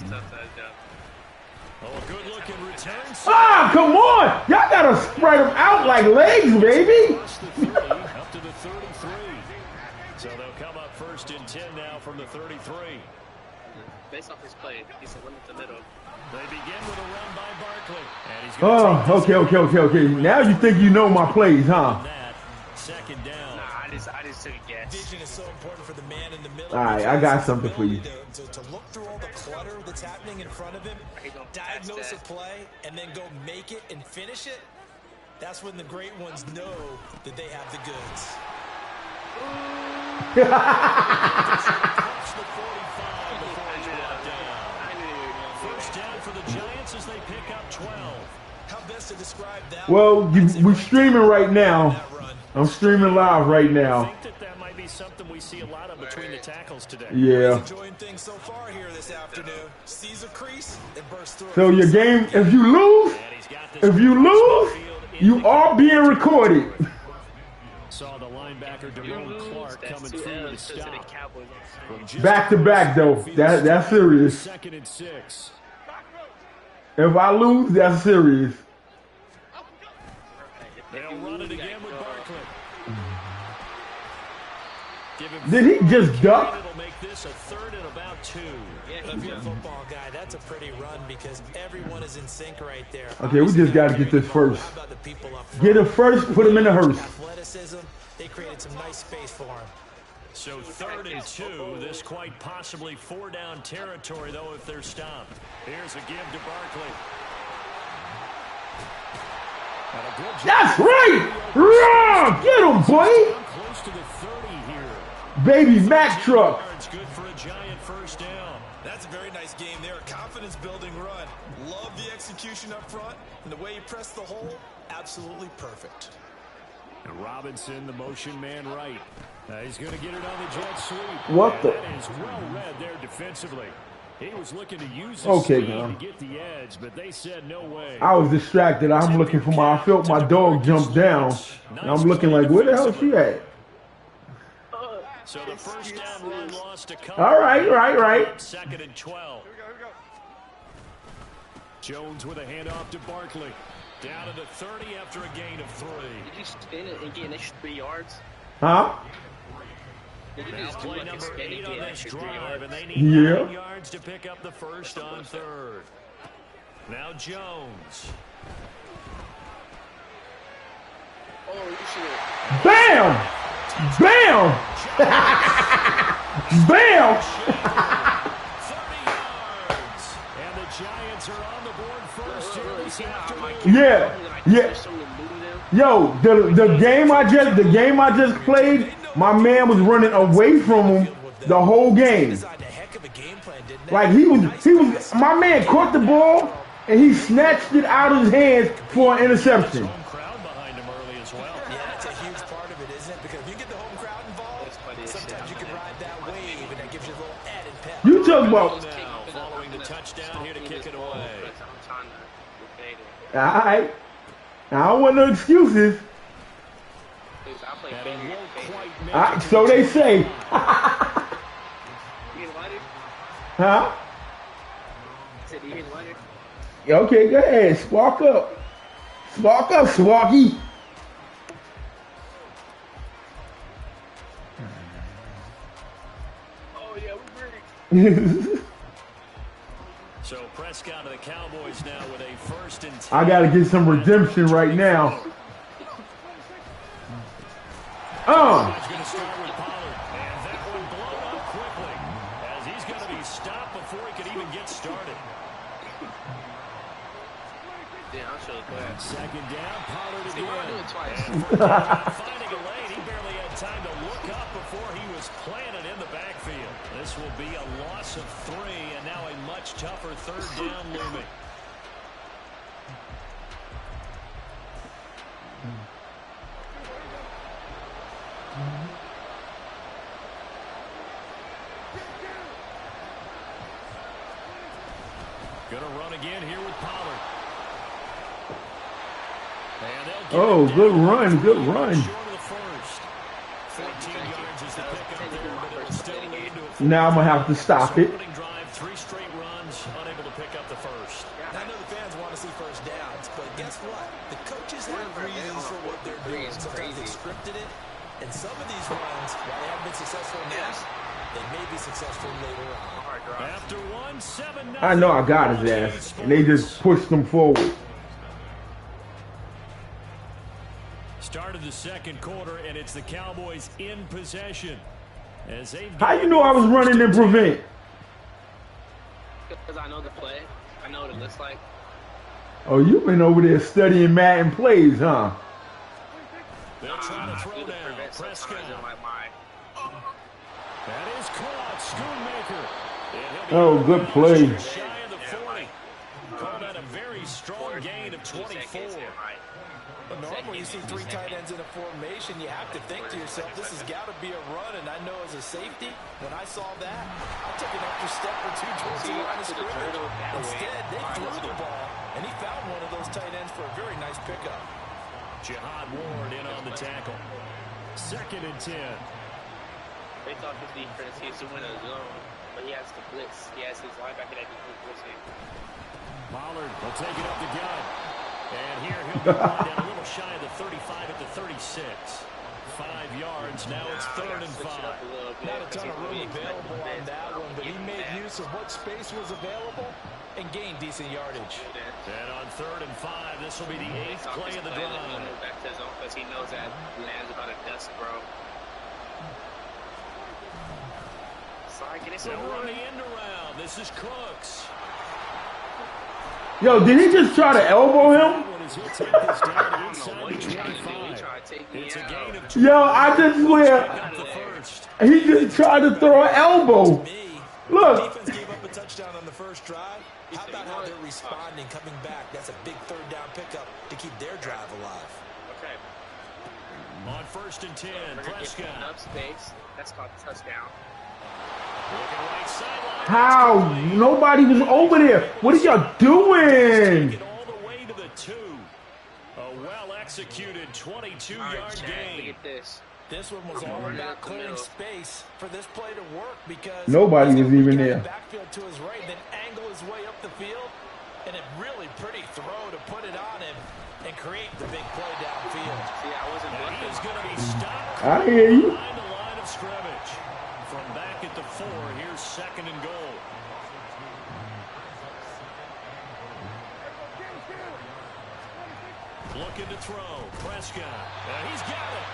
Oh, good-looking return. Ah, come on! Y'all gotta spread them out like legs, baby. Up to the 33. So they'll come up first and 10 now from the 33. Based off his play, he's a limit the middle. They begin with a run by Barkley. And he's Oh, okay. Now you think you know my plays, huh? Second down. Nah, I just took a guess. Vision is so important for the man in the middle. All right, I got something for you. To look through all the clutter that's happening in front of him, diagnose a play, and then go make it and finish it. That's when the great ones know that they have the goods. First down for the Giants as they pick up 12. How best to describe that? Well, we're streaming right now. I'm streaming live right now. I think that might be something we see a lot of between the tackles today. Yeah. Enjoying things so far here this afternoon. Sees a crease and bursts through. So your game, if you lose, you are being recorded. Saw the linebacker Damone Clark coming through the stop. Back to back though. That's serious. Second and 6. If I lose, that's serious. They'll run it again with Barkley. Did he just duck? It'll make this a third and about 2. Yeah, if you're a football guy, that's a pretty run because everyone is in sync right there. Okay, we just got to get this first. How about the people up front? Get it first, put him in the hearse. Athleticism, they created some nice space for him. So third and 2. This quite possibly 4-down territory, though, if they're stopped. Here's a give to Barkley. That's right! Yeah, get him, boy! Close to the 30 here. Baby Mack truck. It's good for a Giant first down. That's a very nice game there. Confidence-building run. Love the execution up front. And the way he pressed the hole, absolutely perfect. And Robinson, the motion man right. He's going to get it on the jet sweep. What the? That is well read there defensively. He was looking to use his Okay, speed man. to get the edge, but they said no way. I was distracted. I'm looking for I felt my dog jump down. And I'm looking like, where the hell is she at? So the first down run lost to come. All right. Second and 12. Jones with a handoff to Barkley. Down to the 30 after a gain of 3. Did you spin it and get an extra 3 yards? Huh? Did you Now just do play like a number spin 8 and on get an this extra 3 drive, yards? and they need Yeah. 9 yards to pick up the first on third. Now Jones. Oh, you should. Bam! Bam! Bam! 30 yards. And the Giants are on the board first here this afternoon. Yeah. Yo, the game I just played, my man was running away from him the whole game. Like he was my man caught the ball and he snatched it out of his hands for an interception. Home crowd behind him early as well. Yeah, that's a huge part of it, isn't it? Because if you get the home crowd involved, sometimes you can ride that wave, and that gives you a little added pep. You talk about Now, following the touchdown here to kick it away. alright. I don't want no excuses. And he won't quite make it to So the they say. Okay, go ahead. Spark up. Spark up, Sparky. Oh, yeah, we're So Prescott of the Cowboys now with a 1st and 10. I got to get some redemption right now. He's going to start with Pollard. And that one blown up quickly as he's going to be stopped before he could even get started. Yeah, I'll show you. Go ahead. 2nd down, Pollard See, again. we're doing it twice. Finding a lane, he barely had time to look up before he was planted in the backfield. This will be a loss of 3, and now a much tougher 3rd down looming. Gonna run again here with Pollard. Oh, good run, good run. 14 yards is the pickup there, but it will still lead to a Now I'm going to have to stop it. drive, 3 straight runs, unable to pick up the first. I know the fans want to see first downs, but guess what? The coaches have reasons for what they're doing. Sometimes they scripted it, and some of these runs, while they haven't been successful now, they may be successful later on. After 1-7-0. I know I got his ass. And they just pushed him forward. Start of the 2nd quarter, and it's the Cowboys in possession. As they've How you know I was running in prevent? Because I know the play. I know what it looks like. Oh, you've been over there studying Madden plays, huh? They'll try to throw I do the down. prevent Prescott. sometimes in my mind. That is caught. Schoonmaker. Oh, good play. Shy of the 40. Call that a very strong gain of 24. But normally you see 3 tight ends in a formation, you have to think to yourself, this has got to be a run, and I know as a safety, when I saw that, I took an extra step or 2 towards the line of scrimmage. Instead, they threw the ball, and he found one of those tight ends for a very nice pickup. Jihad Ward in on the tackle. 2nd and 10. They thought his defense, he has to win a zone, but he has to blitz. He has his linebacker that can do blitzing. Pollard will take it up the gut. And here he'll be brought down a little shy of the 35 at the 36. 5 yards. Now it's 3rd and 5. Not a ton of room available on that one, but he made use of what space was available and gained decent yardage. And on 3rd and 5, this will be the 8th play of the drive. Back to his own because he knows that land's about to dust, bro. They'll run the end around. This is Cooks. Yo, did he just try to elbow him? Yo, I just swear, he just tried to throw an elbow. Look. Defense gave up a touchdown on the first drive. How about how they're responding, coming back? That's a big 3rd down pickup to keep their drive alive. Okay. On 1st and 10, Prescott. Enough space. That's called a touchdown. Right sideline. How? Nobody was over there. What are y'all doing? Take it all the way to the 2. A well-executed 22-yard gain. Look at this. This one was all about clearing space for this play to work because Nobody was even there. Backfield to his right, then angle his way up the field, and a really pretty throw to put it on him and create the big play downfield. See, I wasn't He bluffing. is going to be stopped I hear you. behind the line of scrimmage. From back at the 4, here's 2nd and goal. Looking to throw. Prescott. He's got it.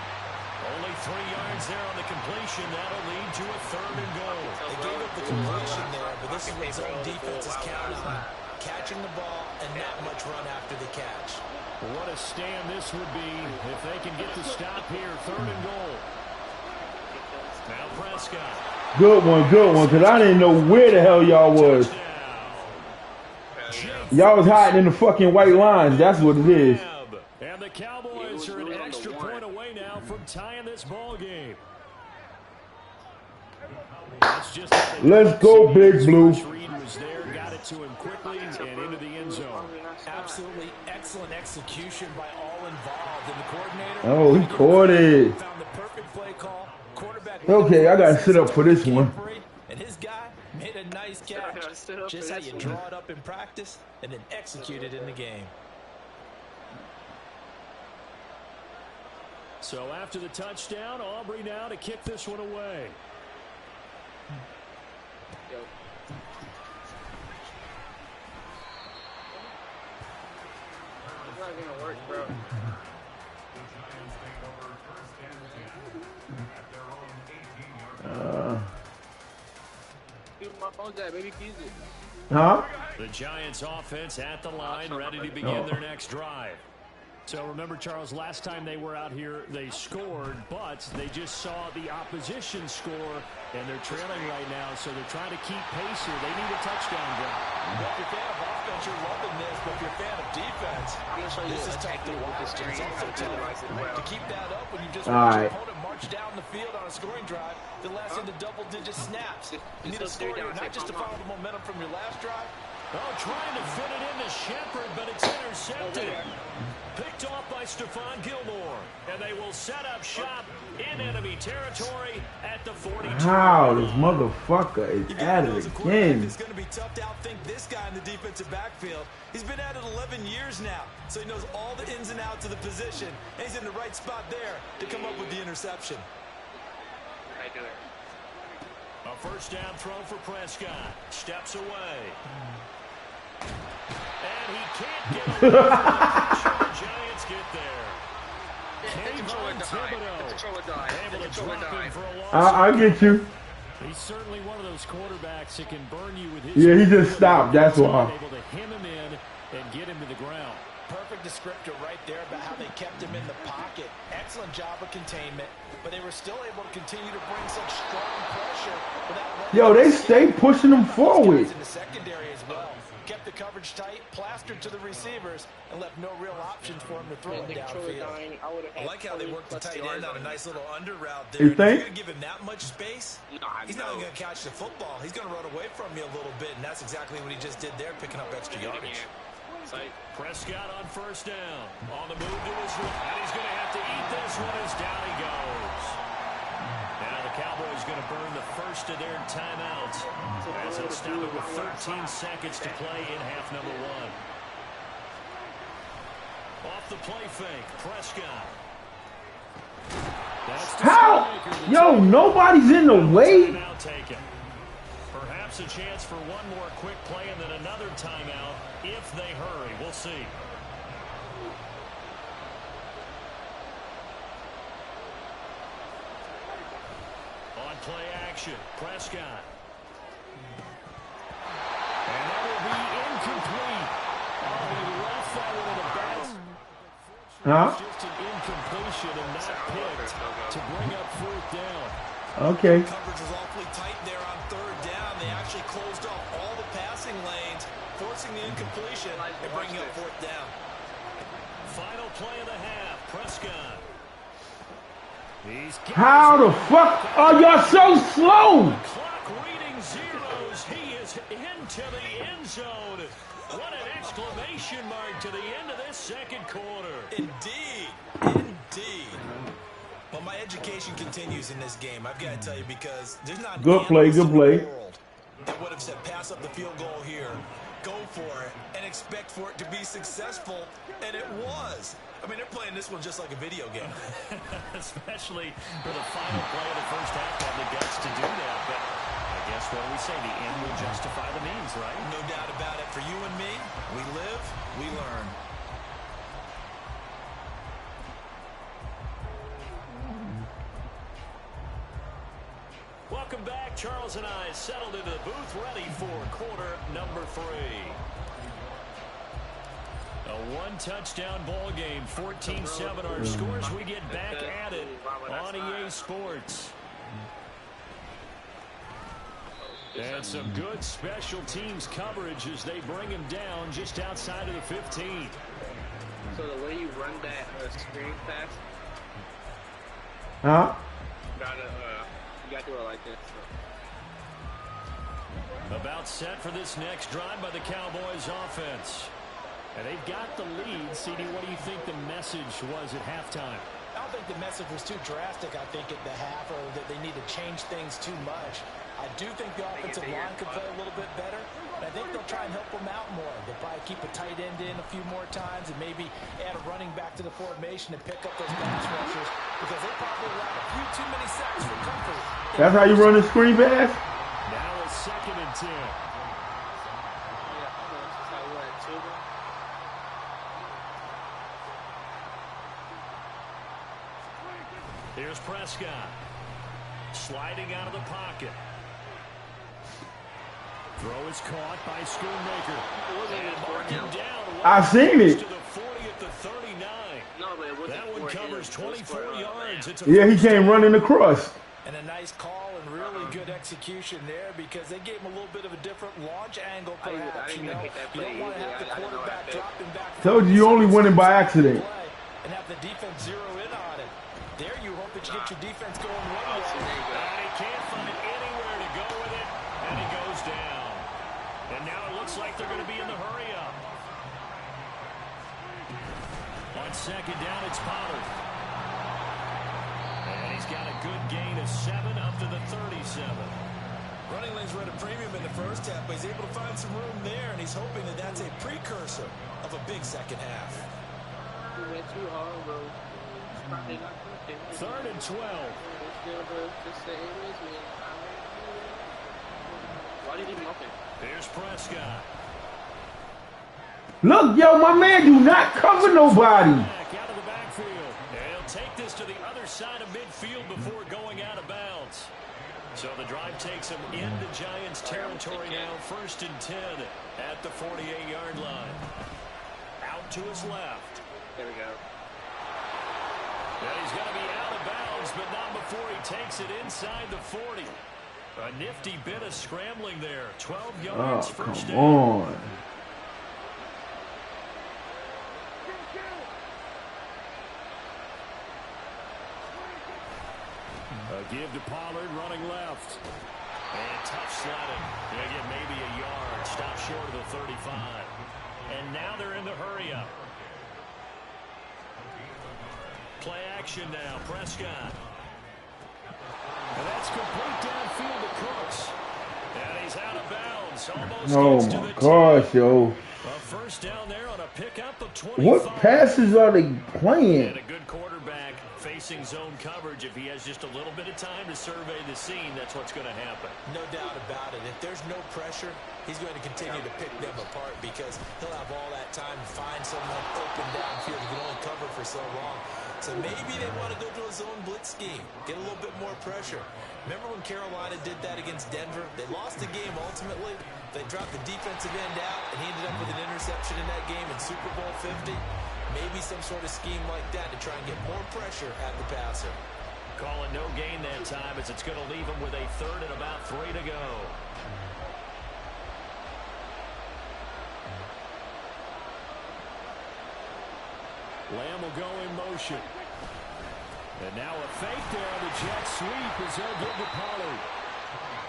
Only 3 yards there on the completion. That'll lead to a 3rd and goal. They gave up the completion there, but this is what zone defenses count on. Catching the ball and not much run after the catch. What a stand this would be if they can get the stop here. 3rd and goal. Now Prescott. Good one, because I didn't know where the hell y'all was. Y'all was hiding in the fucking white lines. That's what it is. And the Cowboys are an extra point away now from tying this ball game. Let's go, Big Blue. Got it to him quickly and into the end zone. Absolutely excellent execution by all involved. And the coordinator. Oh, he caught it. Found the perfect play call. Quarterback. Okay, I gotta sit up for this one. And his guy made a nice catch. Just how you draw it up in practice and then execute it in the game. So after the touchdown, Aubrey now to kick this one away. It's not gonna work, bro. My phone's at, baby, keys it. Huh? The Giants offense at the line, ready to begin their next drive. So remember, Charles, last time they were out here, they scored, but they just saw the opposition score, and they're trailing right now, so they're trying to keep pace here. They need a touchdown drive. Well, if you're a fan of offense, you're loving this, but if you're a fan of defense, this is tough to watch. It's also tough to keep that up when you just watch your opponent march down the field on a scoring drive that lasts into double-digit snaps. You need a score here, not just to follow the momentum from your last drive. Oh, trying to fit it into Shepard, but it's intercepted. Picked off by Stephon Gilmore. And they will set up shop in enemy territory at the 42. How this motherfucker is at it again. It's going to be tough to outthink this guy in the defensive backfield. He's been at it 11 years now, so he knows all the ins and outs of the position. And he's in the right spot there to come up with the interception. A first down throw for Prescott. Steps away. And he can't get away. The Giants get there. I get you. He's certainly one of those quarterbacks that can burn you with his. Yeah, he just stopped. That's why. Able to hem him in and get him to the ground. Perfect descriptor right there about how they kept him in the pocket. Excellent job of containment, but they were still able to continue to bring such strong pressure without. Yo, they stay pushing them forward. In the secondary as well. Kept the coverage tight, plastered to the receivers, and left no real options for him to throw it downfield. I like how they worked the tight end on a nice little under route there. You think? You're going to give him that much space? He's not going to catch the football. He's going to run away from you a little bit, and that's exactly what he just did there, picking up extra yardage. Prescott on first down. On the move to his left. And he's going to have to eat this one as down he goes. Now the Cowboys going to burn the first of their timeouts as it's stop it with 13 seconds to play in half number one. Off the play fake, Prescott. How? Yo, nobody's in the way. Perhaps a chance for one more quick play and then another timeout if they hurry. We'll see. On play action, Prescott. And that will be incomplete. Oh, he left that one in the bounce. Just an incompletion and not picked to bring up fourth down. Okay. Coverage was awfully tight there on third down. They actually closed off all the passing lanes, forcing the incompletion and bringing up fourth down. Final play of the half, Prescott. How the fuck are y'all so slow? Clock reading zeros. He is into the end zone. What an exclamation mark to the end of this second quarter. Indeed. Indeed. Well, my education continues in this game. I've got to tell you, because there's not good play that would have said pass up the field goal here, go for it, and expect for it to be successful, and it was. I mean, they're playing this one just like a video game. Especially for the final play of the first half, have the guts to do that. But I guess what do we say? The end will justify the means, right? No doubt about it. For you and me, we live, we learn. Welcome back. Charles and I settled into the booth, ready for quarter number 3. A one-touchdown ball game, 14-7 our scores. We get back at it on EA Sports. And some good special teams coverage as they bring him down just outside of the 15. So the way you run that screen pass, you gotta do it like this. About set for this next drive by the Cowboys offense. And they've got the lead. CD, what do you think the message was at halftime? I don't think the message was too drastic, I think, at the half, or that they need to change things too much. I do think the offensive line could play a little bit better. I think they'll try and help them out more. They'll probably keep a tight end in a few more times and maybe add a running back to the formation and pick up those pass rushers because they probably allowed a few too many sacks for comfort. That's how you run the screen pass? Now a 2nd and 10. Here's Prescott. Sliding out of the pocket. Throw is caught by Schoonmaker. I seen it. To the 40 at the 39. That one covers 24 yards. Yeah, he came running across. And a nice call and really good execution there because they gave him a little bit of a different launch angle perhaps. You know, you don't want to have the quarterback dropping back. Told you only winning by accident. And have the defense zero in on it. There you hope that you get your defense going one way. And he can't find anywhere to go with it. And he goes down. And now it looks like they're going to be in the hurry up. On 2nd down, it's Pollard. And he's got a good gain of 7 up to the 37. Running lanes were at a premium in the first half, but he's able to find some room there, and he's hoping that that's a precursor of a big second half. He went too hard, bro. 3rd and 12. Why did he be open? Here's Prescott. Look, yo, my man do not cover nobody. Back out of the backfield. And he'll take this to the other side of midfield before going out of bounds. So the drive takes him into Giants territory now. 1st and 10 at the 48-yard line. Out to his left. There we go. And he's going to be out of bounds, but not before he takes it inside the 40. A nifty bit of scrambling there. 12 yards, first down. Come on. A give to Pollard running left. And tough sledding. Going to get maybe a yard. Stop short of the 35. And now they're in the hurry up. Play action now. Prescott. And that's complete downfield to Cooks. And he's out of bounds. Almost gets to the gosh, yo. A first down there on a pickup of 25. What passes are they playing? And a good quarterback facing zone coverage. If he has just a little bit of time to survey the scene, that's what's going to happen. No doubt about it. If there's no pressure, he's going to continue to pick them apart because he'll have all that time to find someone open downfield. He can only cover for so long. So maybe they want to go to a zone blitz scheme, get a little bit more pressure. Remember when Carolina did that against Denver? They lost the game ultimately. They dropped the defensive end out, and he ended up with an interception in that game in Super Bowl 50. Maybe some sort of scheme like that to try and get more pressure at the passer. Calling no gain that time as it's going to leave him with a 3rd and about 3 to go. Lamb will go in motion. And now a fake there on the jet sweep as they'll give to Pollard.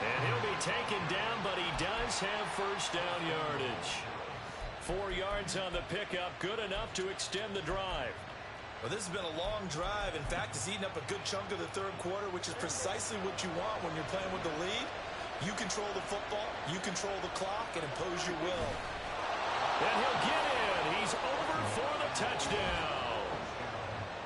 And he'll be taken down, but he does have first down yardage. 4 yards on the pickup, good enough to extend the drive. Well, this has been a long drive. In fact, it's eaten up a good chunk of the 3rd quarter, which is precisely what you want when you're playing with the lead. You control the football, you control the clock, and impose your will. And he'll get in. He's over for the touchdown.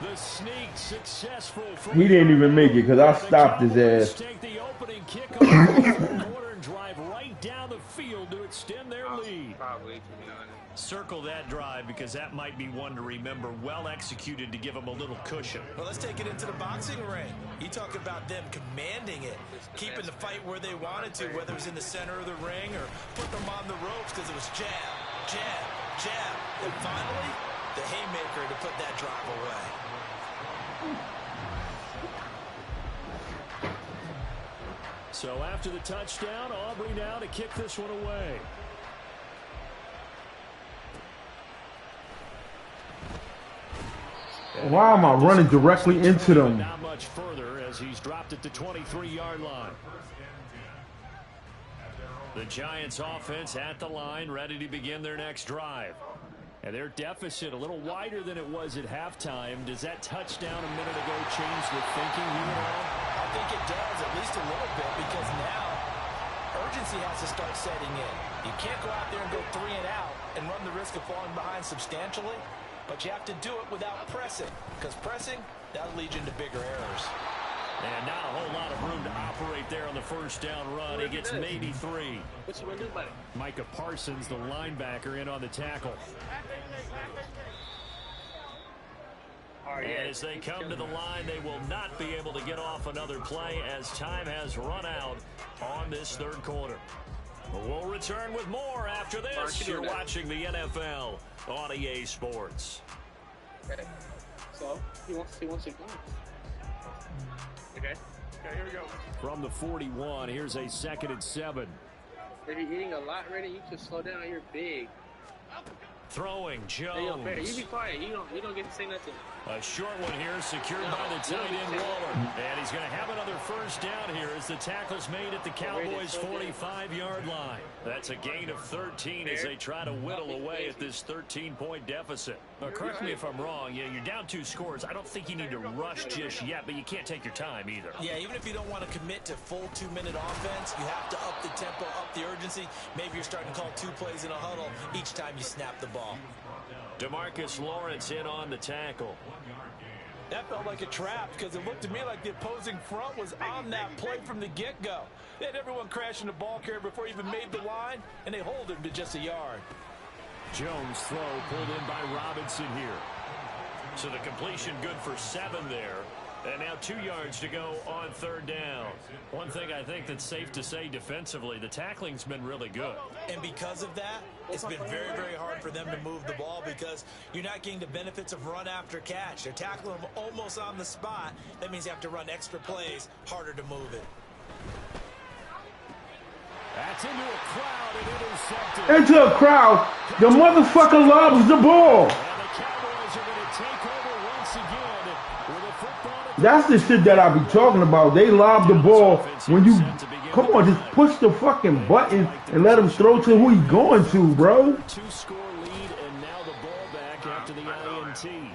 The sneak successful. He didn't even make it because I stopped his ass. Take the opening kick on the 3rd quarter and drive right down the field to extend their lead. Probably, to be honest. Circle that drive because that might be one to remember. Well executed to give them a little cushion. Well, let's take it into the boxing ring. You talk about them commanding it, keeping the fight where they wanted to, whether it was in the center of the ring or put them on the ropes because it was jab, jab, jab. And finally, the haymaker to put that drive away. So after the touchdown, Aubrey now to kick this one away. Why am I running directly into them? Not much further as he's dropped it to 23-yard line. The Giants offense at the line, ready to begin their next drive. And their deficit a little wider than it was at halftime. Does that touchdown a minute ago change the thinking here at all? I think it does, at least a little bit, because now urgency has to start setting in. You can't go out there and go 3 and out and run the risk of falling behind substantially, but you have to do it without pressing, because pressing, that'll lead you into bigger errors. And not a whole lot of room to operate there on the first down run. He gets maybe 3. What you want to do about it? Micah Parsons, the linebacker, in on the tackle. And as they come to the line, they will not be able to get off another play as time has run out on this third quarter. We'll return with more after this. You're watching the NFL on EA Sports. Okay. So, he wants to go. Okay, here we go. From the 41, here's a 2nd and 7. If you're eating a lot, Ready, you should slow down. You're big. Throwing Jones. Hey, yo, Barry, you be quiet. You don't get to say nothing. A short one here, secured by the tight end Waller. And he's going to have another first down here as the tackle's made at the Cowboys' 45-yard line. That's a gain of 13 as they try to whittle away at this 13-point deficit. Correct me if I'm wrong. Yeah, you're down 2 scores. I don't think you need to rush just yet, but you can't take your time either. Yeah, even if you don't want to commit to full 2-minute offense, you have to up the tempo, up the urgency. Maybe you're starting to call 2 plays in a huddle each time you snap the ball. DeMarcus Lawrence in on the tackle. That felt like a trap because it looked to me like the opposing front was on that play from the get-go. They had everyone crashing the ball carrier before he even made the line, and they hold him to just a yard. Jones throw pulled in by Robinson here. So the completion good for 7 there. And now 2 yards to go on 3rd down. One thing I think that's safe to say defensively, the tackling's been really good. And because of that, it's been very, very hard for them to move the ball because you're not getting the benefits of run after catch. They're tackling them almost on the spot. That means you have to run extra plays, harder to move it. That's into a crowd and intercepted. Into a crowd. The motherfucker loves the ball. And the Cowboys are going to take over once again with a football. That's the shit that I be talking about. They lob the ball when you come on, just push the fucking button and let him throw to who he's going to, bro. 2-score lead and now the ball back after the INT.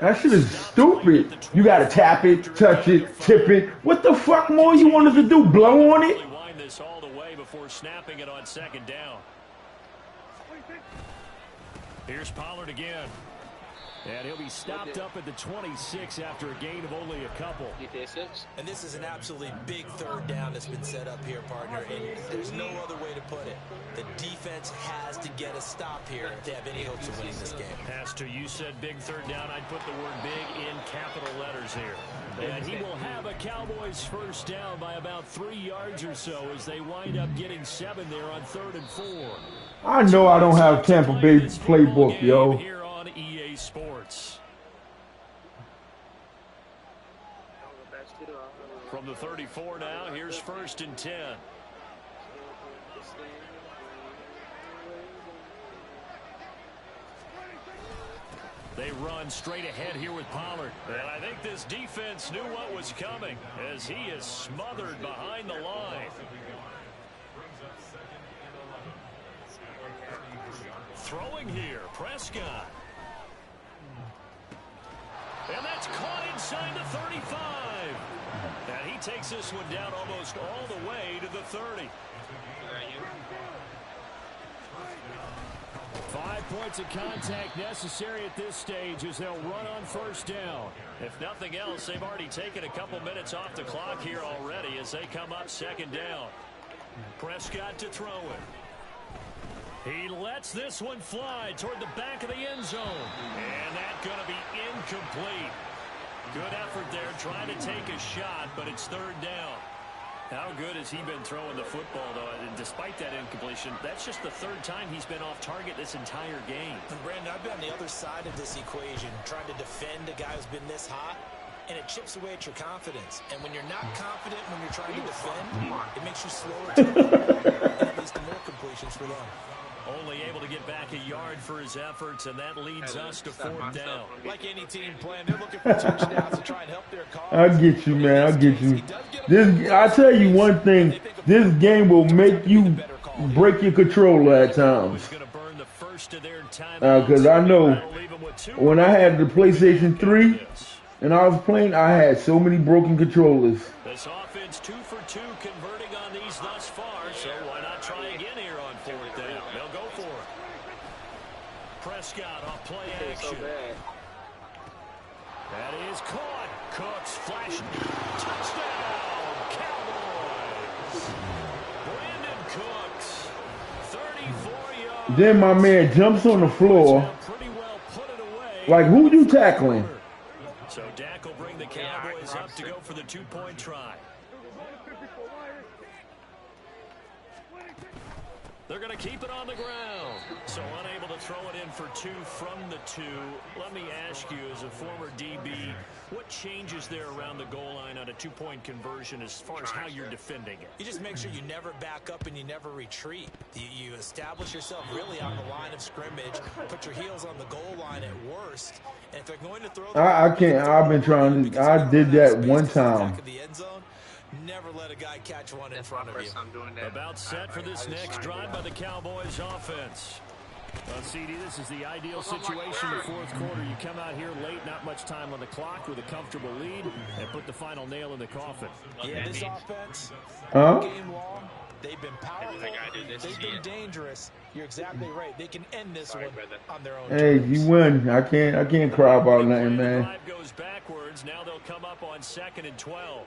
That shit is stupid. You gotta tap it, touch it, tip it. What the fuck more you want us to do? Blow on it? Wind this all the way before snapping it on 2nd down. Here's Pollard again. And he'll be stopped up at the 26 after a gain of only a couple. And this is an absolutely big 3rd down that's been set up here, partner. And there's no other way to put it. The defense has to get a stop here if they have any hopes of winning this game. Pastor, you said big 3rd down. I'd put the word big in capital letters here. And he will have a Cowboys first down by about 3 yards or so as they wind up getting 7 there on 3rd and 4. I know I don't have Tampa Bay playbook, yo. Here on EA Sports. From the 34 now, here's 1st and 10. They run straight ahead here with Pollard. And I think this defense knew what was coming as he is smothered behind the line. Throwing here, Prescott. And that's caught inside the 35. And he takes this one down almost all the way to the 30. 5 points of contact necessary at this stage as they'll run on 1st down. If nothing else, they've already taken a couple minutes off the clock here already as they come up 2nd down. Prescott to throw it. He lets this one fly toward the back of the end zone. And that's going to be incomplete. Good effort there trying to take a shot, but it's 3rd down. How good has he been throwing the football, though? And despite that incompletion, that's just the 3rd time he's been off target this entire game. And Brandon, I've been on the other side of this equation, trying to defend a guy who's been this hot, and it chips away at your confidence. And when you're not confident when you're trying to defend, it makes you slower to and it leads to more completions for them. Only able to get back a yard for his efforts, and that leads us to 4th down. Like any team playing, they're looking for touchdowns to try and help their cause. I get you, man. I get you. I tell you one thing. This game will make you break your controller at times. Because I know when I had the PlayStation 3 and I was playing, I had so many broken controllers. This offense 2 for 2 converting on these thus far, so action. That is caught. Cooks flashing. Touchdown, Cowboys. Brandon Cooks, 34 yards. Then my man jumps on the floor. Pretty well put it away. Like, who you tackling? So Dak will bring the Cowboys up to go for the 2-point try. They're going to keep it on the ground. So unable to throw it in for 2 from the 2. Let me ask you, as a former DB, what changes there around the goal line on a 2-point conversion as far as how you're defending it? You just make sure you never back up and you never retreat. You establish yourself really on the line of scrimmage, put your heels on the goal line at worst. And if they're going to throw I can't. I've been trying to. I did that one time. Never let a guy catch one in front of you. About set for this next drive by the Cowboys offense. Well, CD, this is the ideal situation in the fourth quarter. You come out here late, not much time on the clock with a comfortable lead, and put the final nail in the coffin. Yeah, this offense, game long, they've been powerful, they've been dangerous. You're exactly right. They can end this one on their own Hey, terms. you win. I can't cry about nothing, man. Drive goes backwards. Now they'll come up on 2nd and 12.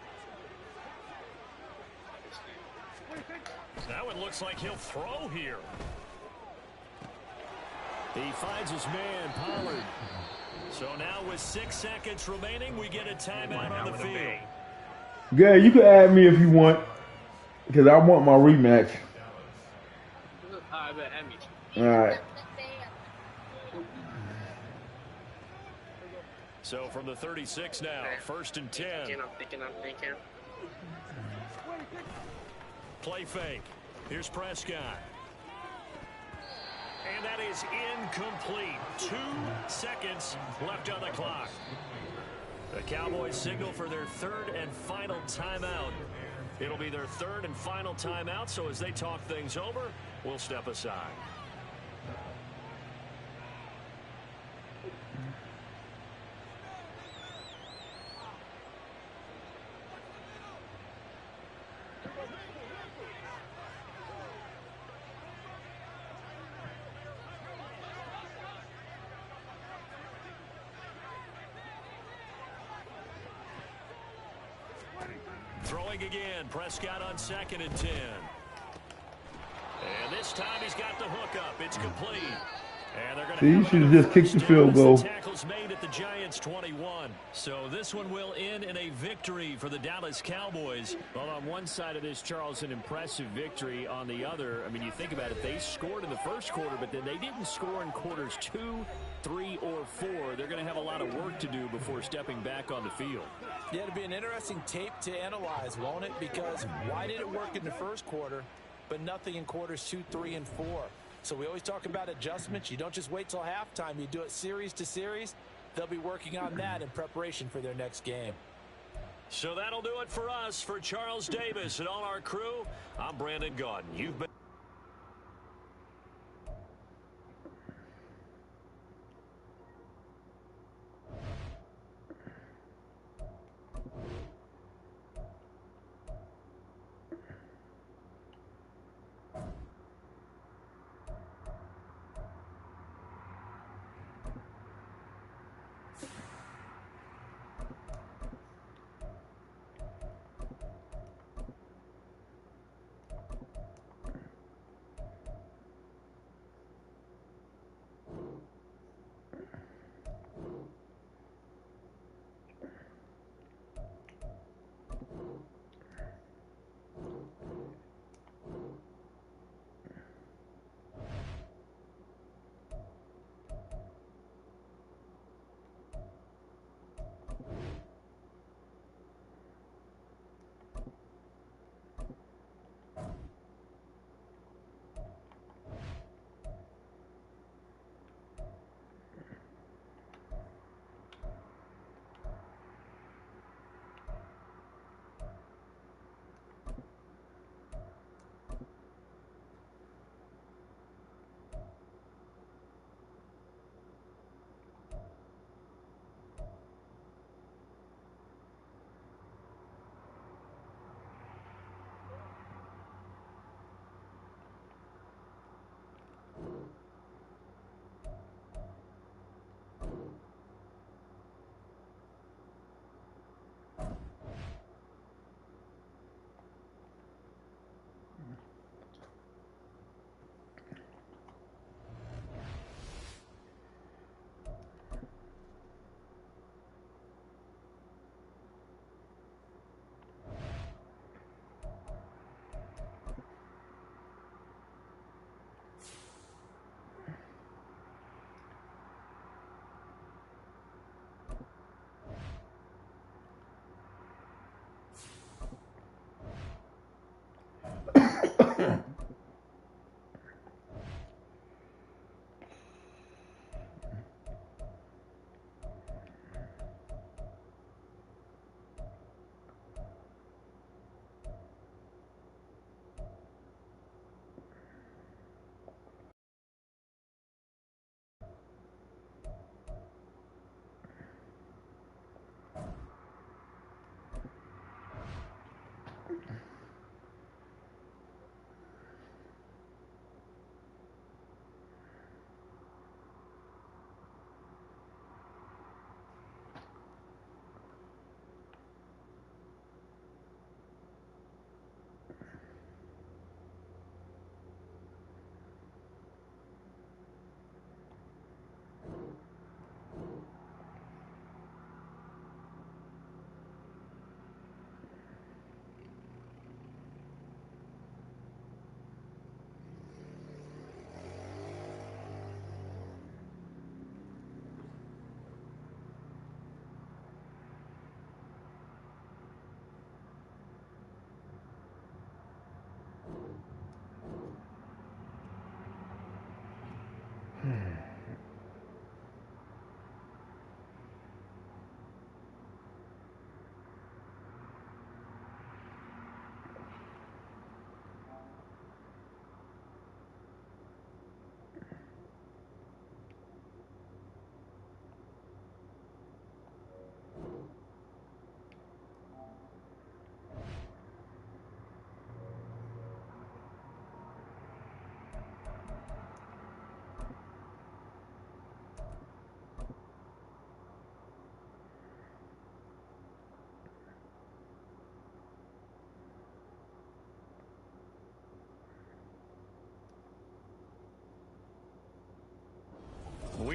Now it looks like he'll throw here. He finds his man, Pollard. So now with 6 seconds remaining, we get a timeout on the field. Yeah, you can add me if you want, because I want my rematch. All right. So from the 36 now, 1st and 10. I'm thinking. Play fake. Here's Prescott. And that is incomplete. 2 seconds left on the clock. The Cowboys signal for their 3rd and final timeout. It'll be their 3rd and final timeout, so as they talk things over, we'll step aside. Throwing again, Prescott on 2nd and 10. And this time he's got the hookup. It's complete. And they're going to you should have just kicked the field goal. Tackles made at the Giants 21. So this one will end in a victory for the Dallas Cowboys. Well, on one side of this, Charles, an impressive victory. On the other, I mean, you think about it, they scored in the first quarter, but then they didn't score in quarters 2, 3, or 4. They're going to have a lot of work to do before stepping back on the field. Yeah, it'll be an interesting tape to analyze, won't it? Because why did it work in the first quarter, but nothing in quarters 2, 3, and 4? So we always talk about adjustments. You don't just wait till halftime. You do it series to series. They'll be working on that in preparation for their next game. So that'll do it for us. For Charles Davis and all our crew, I'm Brandon Gaudin. You've been...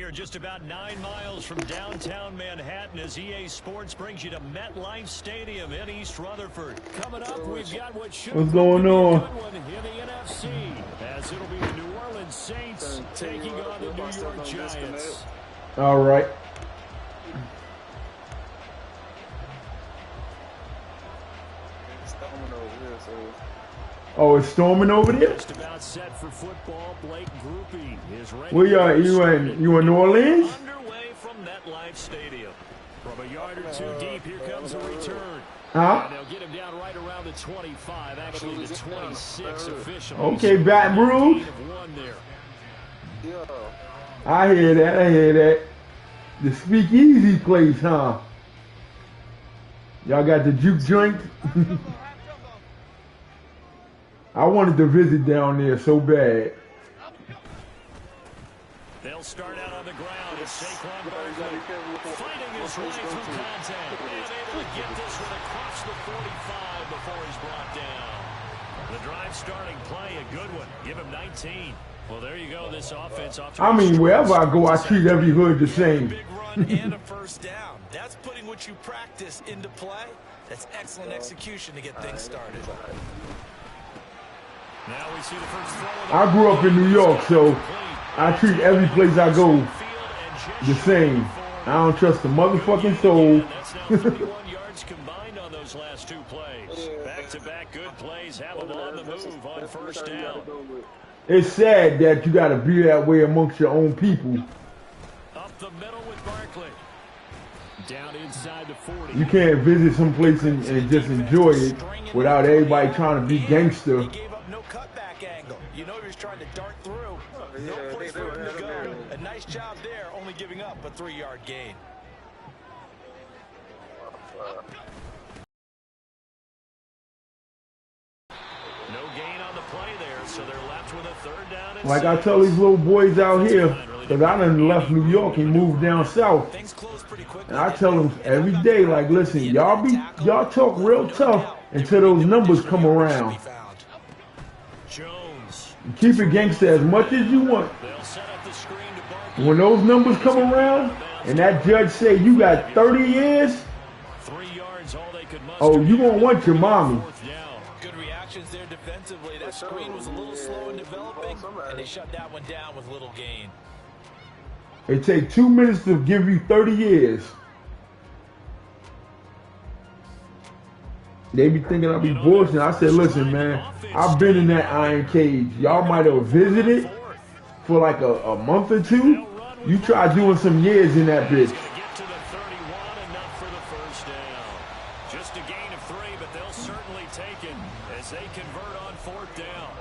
here just about 9 miles from downtown Manhattan as EA Sports brings you to MetLife Stadium in East Rutherford. Coming up, we've got what's going on? Good one in the NFC, as it'll be the New Orleans Saints taking on the New York Giants. All right. Oh, it's storming over there? Just about set for football. Blake Groupie is ready. Where you in New Orleans? Underway from MetLife Stadium. From a yard or two deep, here comes a return. Huh? And they'll get him down right around the 25, actually the 26 officially. Okay, Baton Rouge. I hear that. The speakeasy place, huh? Y'all got the juke joint? I wanted to visit down there so bad. They'll start out on the ground as Saquon Barkley fighting his way through contact and able to get this one across the 45 before he's brought down. The drive starting play, a good one. Give him 19. Well, there you go. This offense off to I mean, wherever I go, I treat every hood the same. Big run and a first down. That's putting what you practice into play. That's excellent execution to get things started. Now we see the first throw. I grew up in New York, so I treat every place I go the same. I don't trust the motherfucking soul. That's now 31 yards combined on those last two plays. Back-to-back good plays have them on the move on first down. It's sad that you got to be that way amongst your own people. Up the middle with Barkley. Down inside the 40. You can't visit someplace and just enjoy it without everybody trying to be gangster. He gave up no cutback angle. You know he was trying to dart through. No place for him to go. A nice job there, only giving up a 3-yard gain. No gain on the play there, so they're left with a third down. Like I tell these little boys out here, because I done left New York and moved down south. And I tell them every day, like, listen, y'all talk real tough until those numbers come around. Keep it gangster as much as you want. When those numbers come around and that judge say you got 30 years, oh, you gonna want your mommy. Good reactions there defensively. That screen was a little slow in developing, and they shut that one down with little gain. It take 2 minutes to give you 30 years. They be thinking I be bullshitting. I said, listen, man, I've been in that iron cage. Y'all might have visited for like a month or two. You try doing some years in that bitch. Get to the 31, enough for the first down. Just a gain of 3, but they'll certainly take it as they convert on fourth down.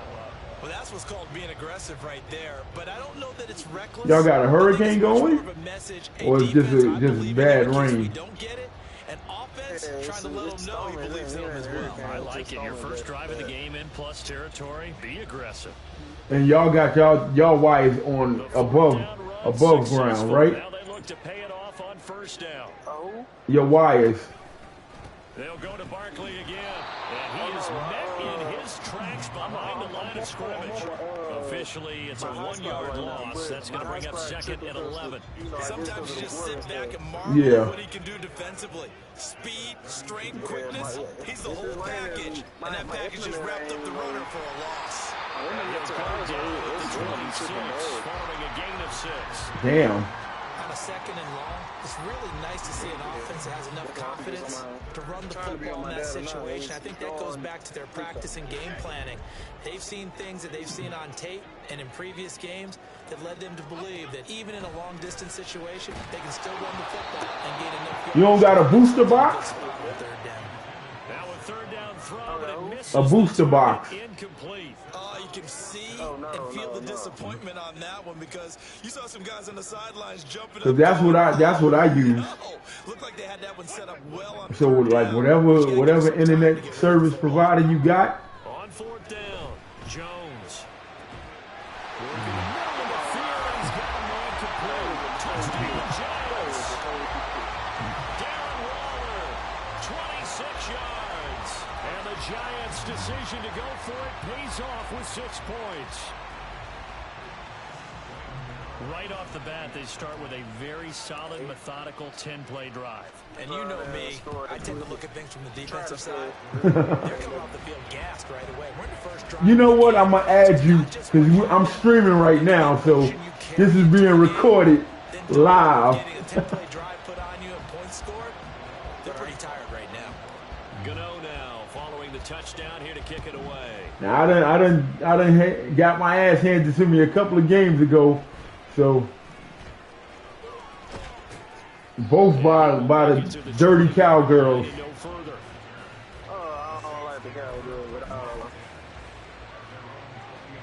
Well, that's what's called being aggressive right there. But I don't know that it's reckless. Y'all got a hurricane going? Or it's just bad rain? Don't get it. And offense trying to let them know he believes in them as well. I like it. Your first drive of the game in plus territory. Be aggressive. And y'all got y'all wires on above ground, right? Now they look to pay it off on first down. Your wires. They'll go to Barkley again. And he is met in his tracks behind the line of scrimmage. Officially, it's a 1-yard loss. That's going to bring up second and 11. Sometimes you just sit back and marvel at what he can do defensively. Speed, strength, quickness. He's the whole package. And that package just wrapped up the runner for a loss. Following a gain of 6. Damn. On a second and long, it's really nice to see an offense that has enough confidence to run the football in that situation. I think that goes back to their practice and game planning. They've seen things that they've seen on tape and in previous games that led them to believe that even in a long-distance situation, they can still run the football and gain enough yards. You don't got a booster box? Now a third down throw, but it misses. A booster box. Incomplete. You can see and feel the disappointment on that one because you saw some guys on the sidelines jumping up. That's what I use. Looked like they had that one set up well on So like whatever internet service provider you got. On fourth down, Jones. Working the middle of the field, and he's got him incomplete. Touchdown Giants. Darren Waller, 26 yards. And the Giants' decision to go for it pays off with 6 points. Right off the bat, they start with a very solid, methodical 10-play drive. And you know me, I tend to look at things from the defensive side. They're coming off the field gassed right away. We're in the first drive. You know what? I'm going to add you because I'm streaming right now, so this is being recorded live. Getting a 10-play drive put on you and points scored, they're pretty tired right now. Gano now following the touchdown here to kick it away. Now, I done got my ass handed to me a couple of games ago, so both by the dirty cowgirls.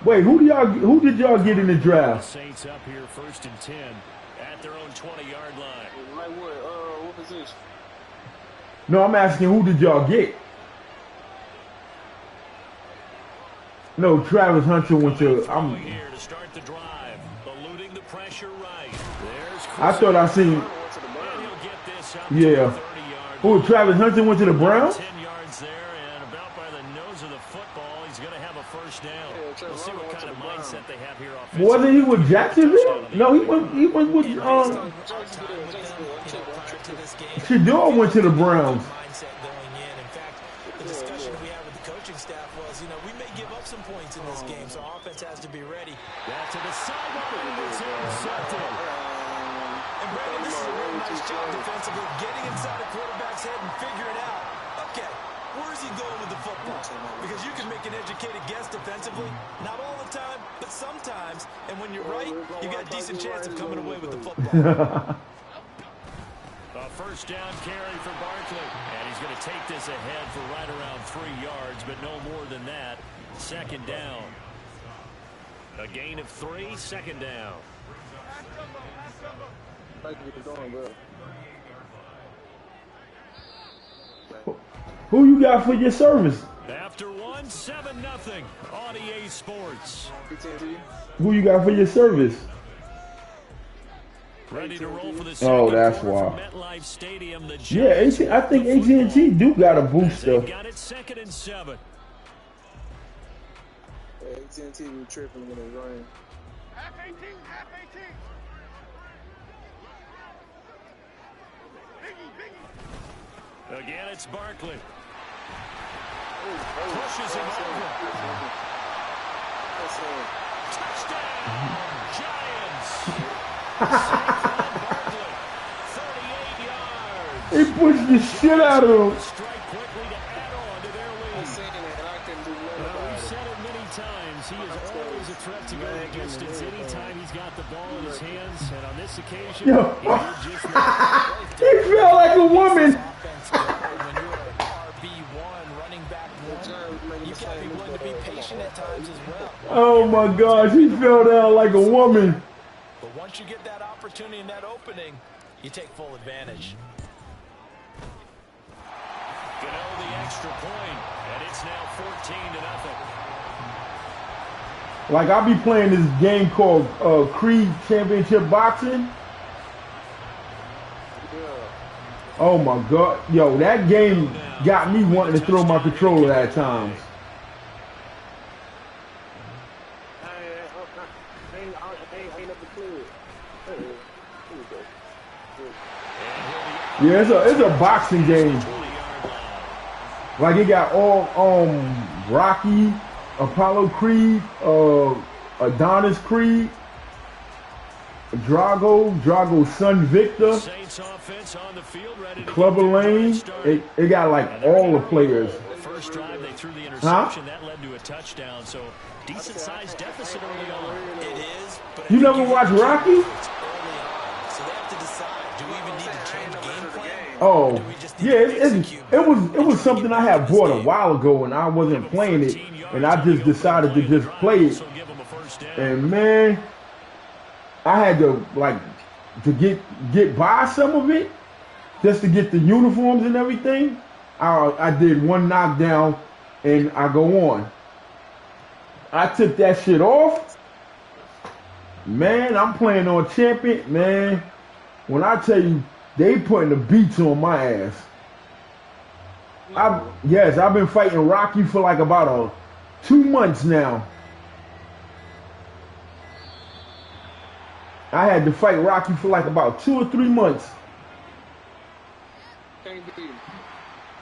Wait, who did y'all get in the draft? Saints up here 1st and 10 at their own 20-yard line. Like what position? No, I'm asking who did y'all get? No, Travis Hunter went to. Here to start the drive, eluding the pressure right. I thought I seen. Yeah. Who? Travis Hunter went to the Browns. 10 yards there, and about by the nose of the football, he's going to have a first down. We'll see what kind of mindset they have here offensively. Wasn't he with Jacksonville? No, he went with Shador went to the Browns. Some points in this game, so offense has to be ready. Back to the sideline, it's intercepted. And Brandon, this is a really nice job defensively, getting inside a quarterback's head and figuring out, okay, where's he going with the football? Because you can make an educated guess defensively, not all the time, but sometimes. And when you're right, you got a decent chance of coming away with the football. A first down carry for Barkley, and he's going to take this ahead for right around 3 yards, but no more than that. Second down. A gain of 3, second down. Who you got for your service? After 1, 7-0. On EA Sports. Who you got for your service? Ready to roll for the that's why. MetLife Stadium. Yeah, I think AT&T do got a booster. Got it 2nd and 7. AT&T be tripping when it rains. Half 18, half 18. Biggie. Again, it's Barkley. Pushes him over. Touchdown, Giants. Barkley, 38 yards. He pushed the shit out of him. Strike quickly to add on to their lead. We've said it many times. He is always a threat to go the distance anytime he's got the ball in his hands. And on this occasion, he did just that. He felt like a woman. When you're an RB1 running back one, you've got to be willing to be patient at times as well. Oh my gosh, he fell down like a woman. But once you get that opportunity and that opening, you take full advantage. Gano the extra point, and it's now 14-0. Like, I'll be playing this game called Creed Championship Boxing. Oh my God. Yo, that game got me wanting to throw my controller at times. Yeah, it's a boxing game. Like, it got all Rocky, Apollo Creed, Adonis Creed, Drago's son Victor, Clubber Lane. It got like all the players. First drive they threw the interception that led to a touchdown, so decent sized deficit early on. It is, but you never watched Rocky? So they have to decide, do we even need to change game plan? Oh, yeah, it was something I had bought a while ago and I wasn't playing it, and I just decided to just play it. And man, I had to get by some of it just to get the uniforms and everything. I did one knockdown and I go on. I took that shit off. Man, I'm playing on champion, man. When I tell you, they putting the beats on my ass. I've been fighting Rocky for like about 2 months now. I had to fight Rocky for like about 2 or 3 months. Can't beat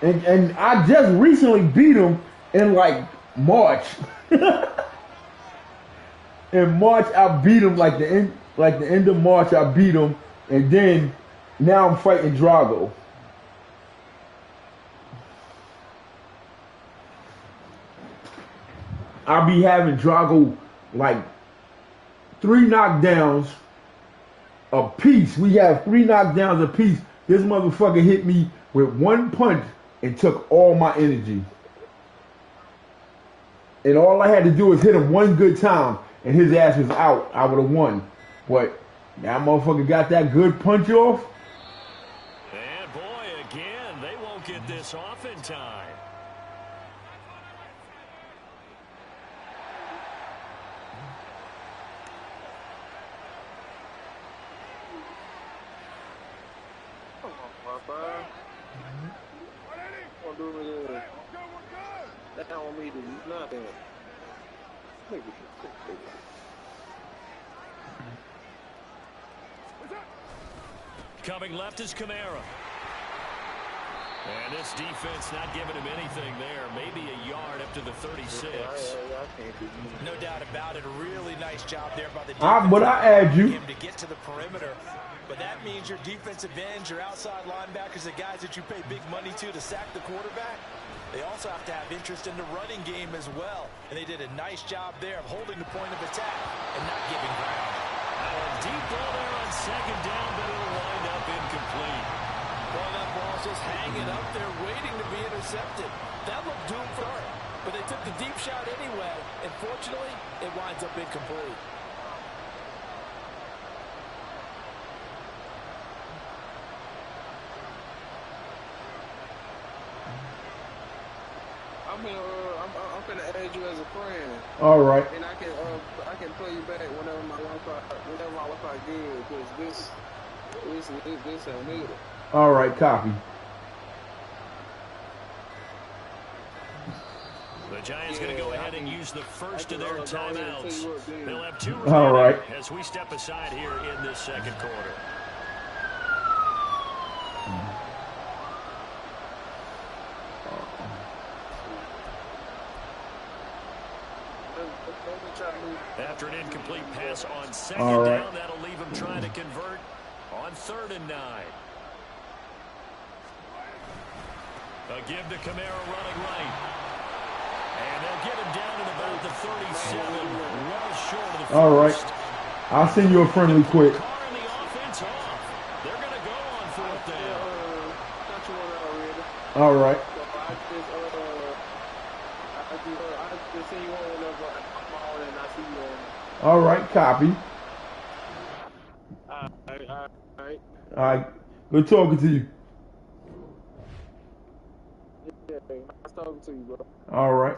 him. And I just recently beat him in like March. In March I beat him like the end of March I beat him, and then now I'm fighting Drago. I'll be having Drago like 3 knockdowns a piece. We have 3 knockdowns a piece. This motherfucker hit me with 1 punch and took all my energy. And all I had to do was hit him 1 good time, and his ass was out. I would have won. But that motherfucker got that good punch off. And boy, again, they won't get this off in time. That don't mean nothing. Coming left is Kamara. And this defense not giving him anything there. Maybe a yard up to the 36. No doubt about it. A really nice job there by the defense. But I add you. To get to the perimeter. But that means your defensive ends, your outside linebackers, the guys that you pay big money to sack the quarterback, they also have to have interest in the running game as well. And they did a nice job there of holding the point of attack and not giving ground. A deep ball there on second down, but it'll wind up incomplete. Well, that ball's just hanging up there waiting to be intercepted. That looked doomed for it. But they took the deep shot anyway. And fortunately, it winds up incomplete. I'm gonna add you as a friend. All right. And I can play you back whenever my Wi-Fi good, because this ain't needed. All right, copy. The Giants going to go ahead and use the first of their timeouts. They'll have 2 All right. as we step aside here in this second quarter. After an incomplete pass on second down, that'll leave him trying to convert on 3rd and 9. A give to Kamara running right. And they'll get him down at about the 37, well short of the first. All right. I'll send you a friendly quick. They're going to go on 4th down. All right. All right, copy. All right. Good talking to you. Yeah, nice talking to you, bro. All right.